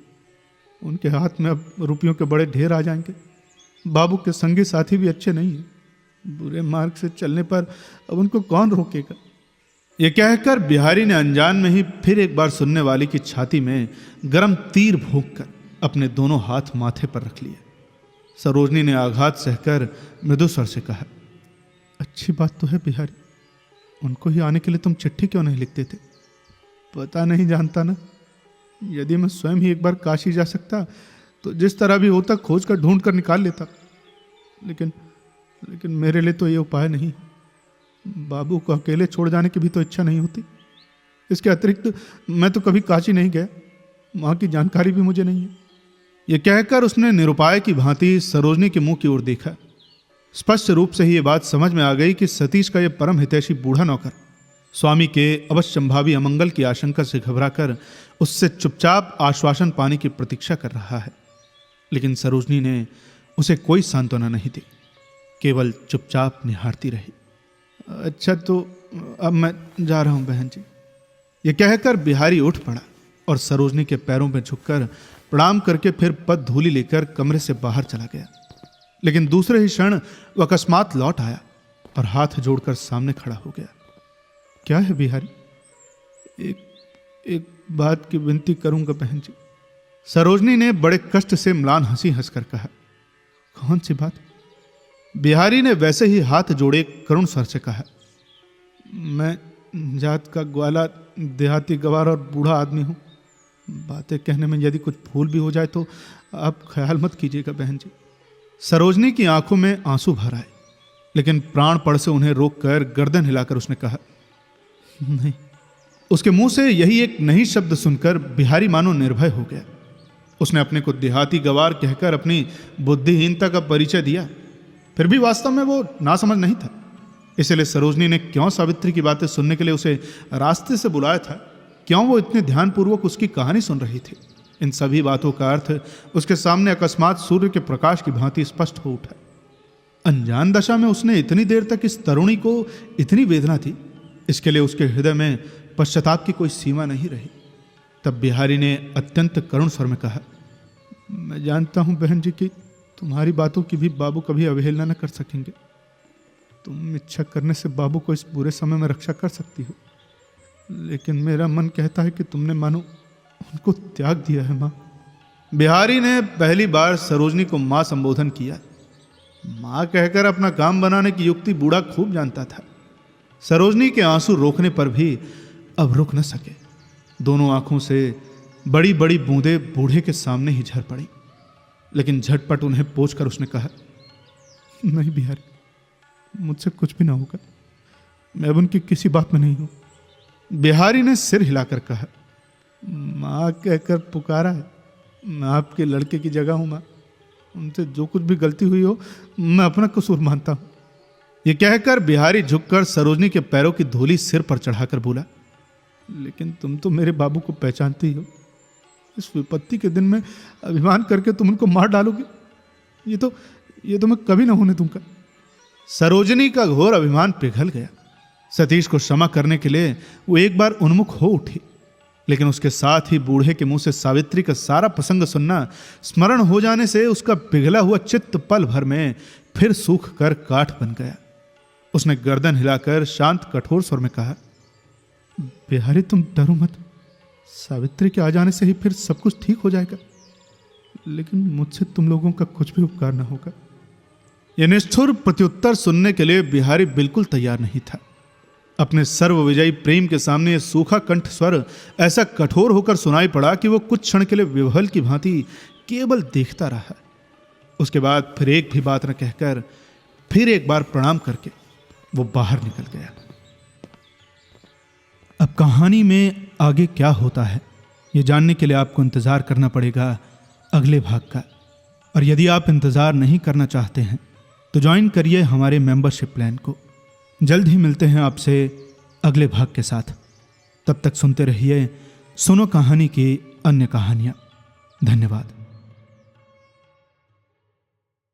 उनके हाथ में अब रुपयों के बड़े ढेर आ जाएंगे। बाबू के संगी साथी भी अच्छे नहीं हैं। बुरे मार्ग से चलने पर अब उनको कौन रोकेगा? यह कहकर बिहारी ने अनजान में ही फिर एक बार सुनने वाली की छाती में गर्म तीर भोंककर अपने दोनों हाथ माथे पर रख लिए। सरोजनी ने आघात सहकर मृदु स्वर से कहा, अच्छी बात तो है बिहारी, उनको ही आने के लिए तुम चिट्ठी क्यों नहीं लिखते थे? पता नहीं जानता ना, यदि मैं स्वयं ही एक बार काशी जा सकता तो जिस तरह भी होता खोज कर ढूंढ कर निकाल लेता। लेकिन मेरे लिए तो ये उपाय नहीं। बाबू को अकेले छोड़ जाने की भी तो इच्छा नहीं होती। इसके अतिरिक्त मैं तो कभी काशी नहीं गया, वहां की जानकारी भी मुझे नहीं है। यह कहकर उसने निरुपाय की भांति सरोजनी के मुंह की ओर देखा। स्पष्ट रूप से ही यह बात समझ में आ गई कि सतीश का यह परम हितैषी बूढ़ा नौकर स्वामी के अवश्यंभावी अमंगल की आशंका से घबराकर उससे चुपचाप आश्वासन पाने की प्रतीक्षा कर रहा है। लेकिन सरोजनी ने उसे कोई सांत्वना नहीं दी, केवल चुपचाप निहारती रही। अच्छा तो अब मैं जा रहा हूं बहन जी। यह कहकर बिहारी उठ पड़ा और सरोजनी के पैरों में झुककर प्रणाम करके फिर पद धूलि लेकर कमरे से बाहर चला गया। लेकिन दूसरे ही क्षण वह अकस्मात लौट आया और हाथ जोड़कर सामने खड़ा हो गया। क्या है बिहारी? एक बात की विनती करूंगा बहन जी। सरोजनी ने बड़े कष्ट से म्लान हंसी हंसकर कहा। कौन सी बात? बिहारी ने वैसे ही हाथ जोड़े करुण स्वर से कहा, मैं जात का ग्वाला, देहाती गवार और बूढ़ा आदमी हूं। बातें कहने में यदि कुछ भूल भी हो जाए तो आप ख्याल मत कीजिएगा बहन जी। सरोजनी की आंखों में आंसू भर आए, लेकिन प्राण पड़ से उन्हें रोककर गर्दन हिलाकर उसने कहा, नहीं। उसके मुंह से यही एक नहीं शब्द सुनकर बिहारी मानो निर्भय हो गया। उसने अपने को देहाती गवार कहकर अपनी बुद्धिहीनता का परिचय दिया, फिर भी वास्तव में वो नासमझ नहीं था। इसलिए सरोजनी ने क्यों सावित्री की बातें सुनने के लिए उसे रास्ते से बुलाया था, क्यों वो इतने ध्यानपूर्वक उसकी कहानी सुन रही थी, इन सभी बातों का अर्थ उसके सामने अकस्मात सूर्य के प्रकाश की भांति स्पष्ट हो उठा। अनजान दशा में उसने इतनी देर तक इस तरुणी को इतनी वेदना थी, इसके लिए उसके हृदय में पश्चाताप की कोई सीमा नहीं रही। तब बिहारी ने अत्यंत करुण स्वर में कहा, मैं जानता हूं बहन जी कि तुम्हारी बातों की भी बाबू कभी अवहेलना न कर सकेंगे। तुम इच्छा करने से बाबू को इस बुरे समय में रक्षा कर सकती हो, लेकिन मेरा मन कहता है कि तुमने मानो उनको त्याग दिया है मां। बिहारी ने पहली बार सरोजनी को मां संबोधन किया। मां कहकर अपना काम बनाने की युक्ति बूढ़ा खूब जानता था। सरोजनी के आंसू रोकने पर भी अब रुक न सके। दोनों आंखों से बड़ी बड़ी बूंदें बूढ़े के सामने ही झर पड़ी, लेकिन झटपट उन्हें पोंछकर उसने कहा, नहीं बिहारी, मुझसे कुछ भी ना होगा, मैं अब उनकी किसी बात में नहीं हूं। बिहारी ने सिर हिलाकर कहा, माँ कहकर पुकारा है। मैं आपके लड़के की जगह हूँ माँ। उनसे जो कुछ भी गलती हुई हो मैं अपना कसूर मानता हूँ। ये कहकर बिहारी झुककर सरोजनी के पैरों की धूली सिर पर चढ़ाकर बोला, लेकिन तुम तो मेरे बाबू को पहचानती हो। इस विपत्ति के दिन में अभिमान करके तुम उनको मार डालोगे, ये तो मैं कभी ना होने दूंगा। सरोजनी का घोर अभिमान पिघल गया। सतीश को क्षमा करने के लिए वो एक बार उन्मुख हो उठी, लेकिन उसके साथ ही बूढ़े के मुंह से सावित्री का सारा प्रसंग सुनना स्मरण हो जाने से उसका पिघला हुआ चित्त पल भर में फिर सूख कर काठ बन गया। उसने गर्दन हिलाकर शांत कठोर स्वर में कहा, बिहारी तुम डरो मत, सावित्री के आ जाने से ही फिर सब कुछ ठीक हो जाएगा। लेकिन मुझसे तुम लोगों का कुछ भी उपकार न होगा। यह निष्ठुर प्रत्युत्तर सुनने के लिए बिहारी बिल्कुल तैयार नहीं था। अपने सर्वविजयी प्रेम के सामने यह सूखा कंठ स्वर ऐसा कठोर होकर सुनाई पड़ा कि वो कुछ क्षण के लिए विह्वल की भांति केवल देखता रहा। उसके बाद फिर एक भी बात न कहकर फिर एक बार प्रणाम करके वो बाहर निकल गया। अब कहानी में आगे क्या होता है ये जानने के लिए आपको इंतजार करना पड़ेगा अगले भाग का। और यदि आप इंतजार नहीं करना चाहते हैं तो ज्वाइन करिए हमारे मेंबरशिप प्लान को। जल्द ही मिलते हैं आपसे अगले भाग के साथ। तब तक सुनते रहिए सुनो कहानी की अन्य कहानियां। धन्यवाद।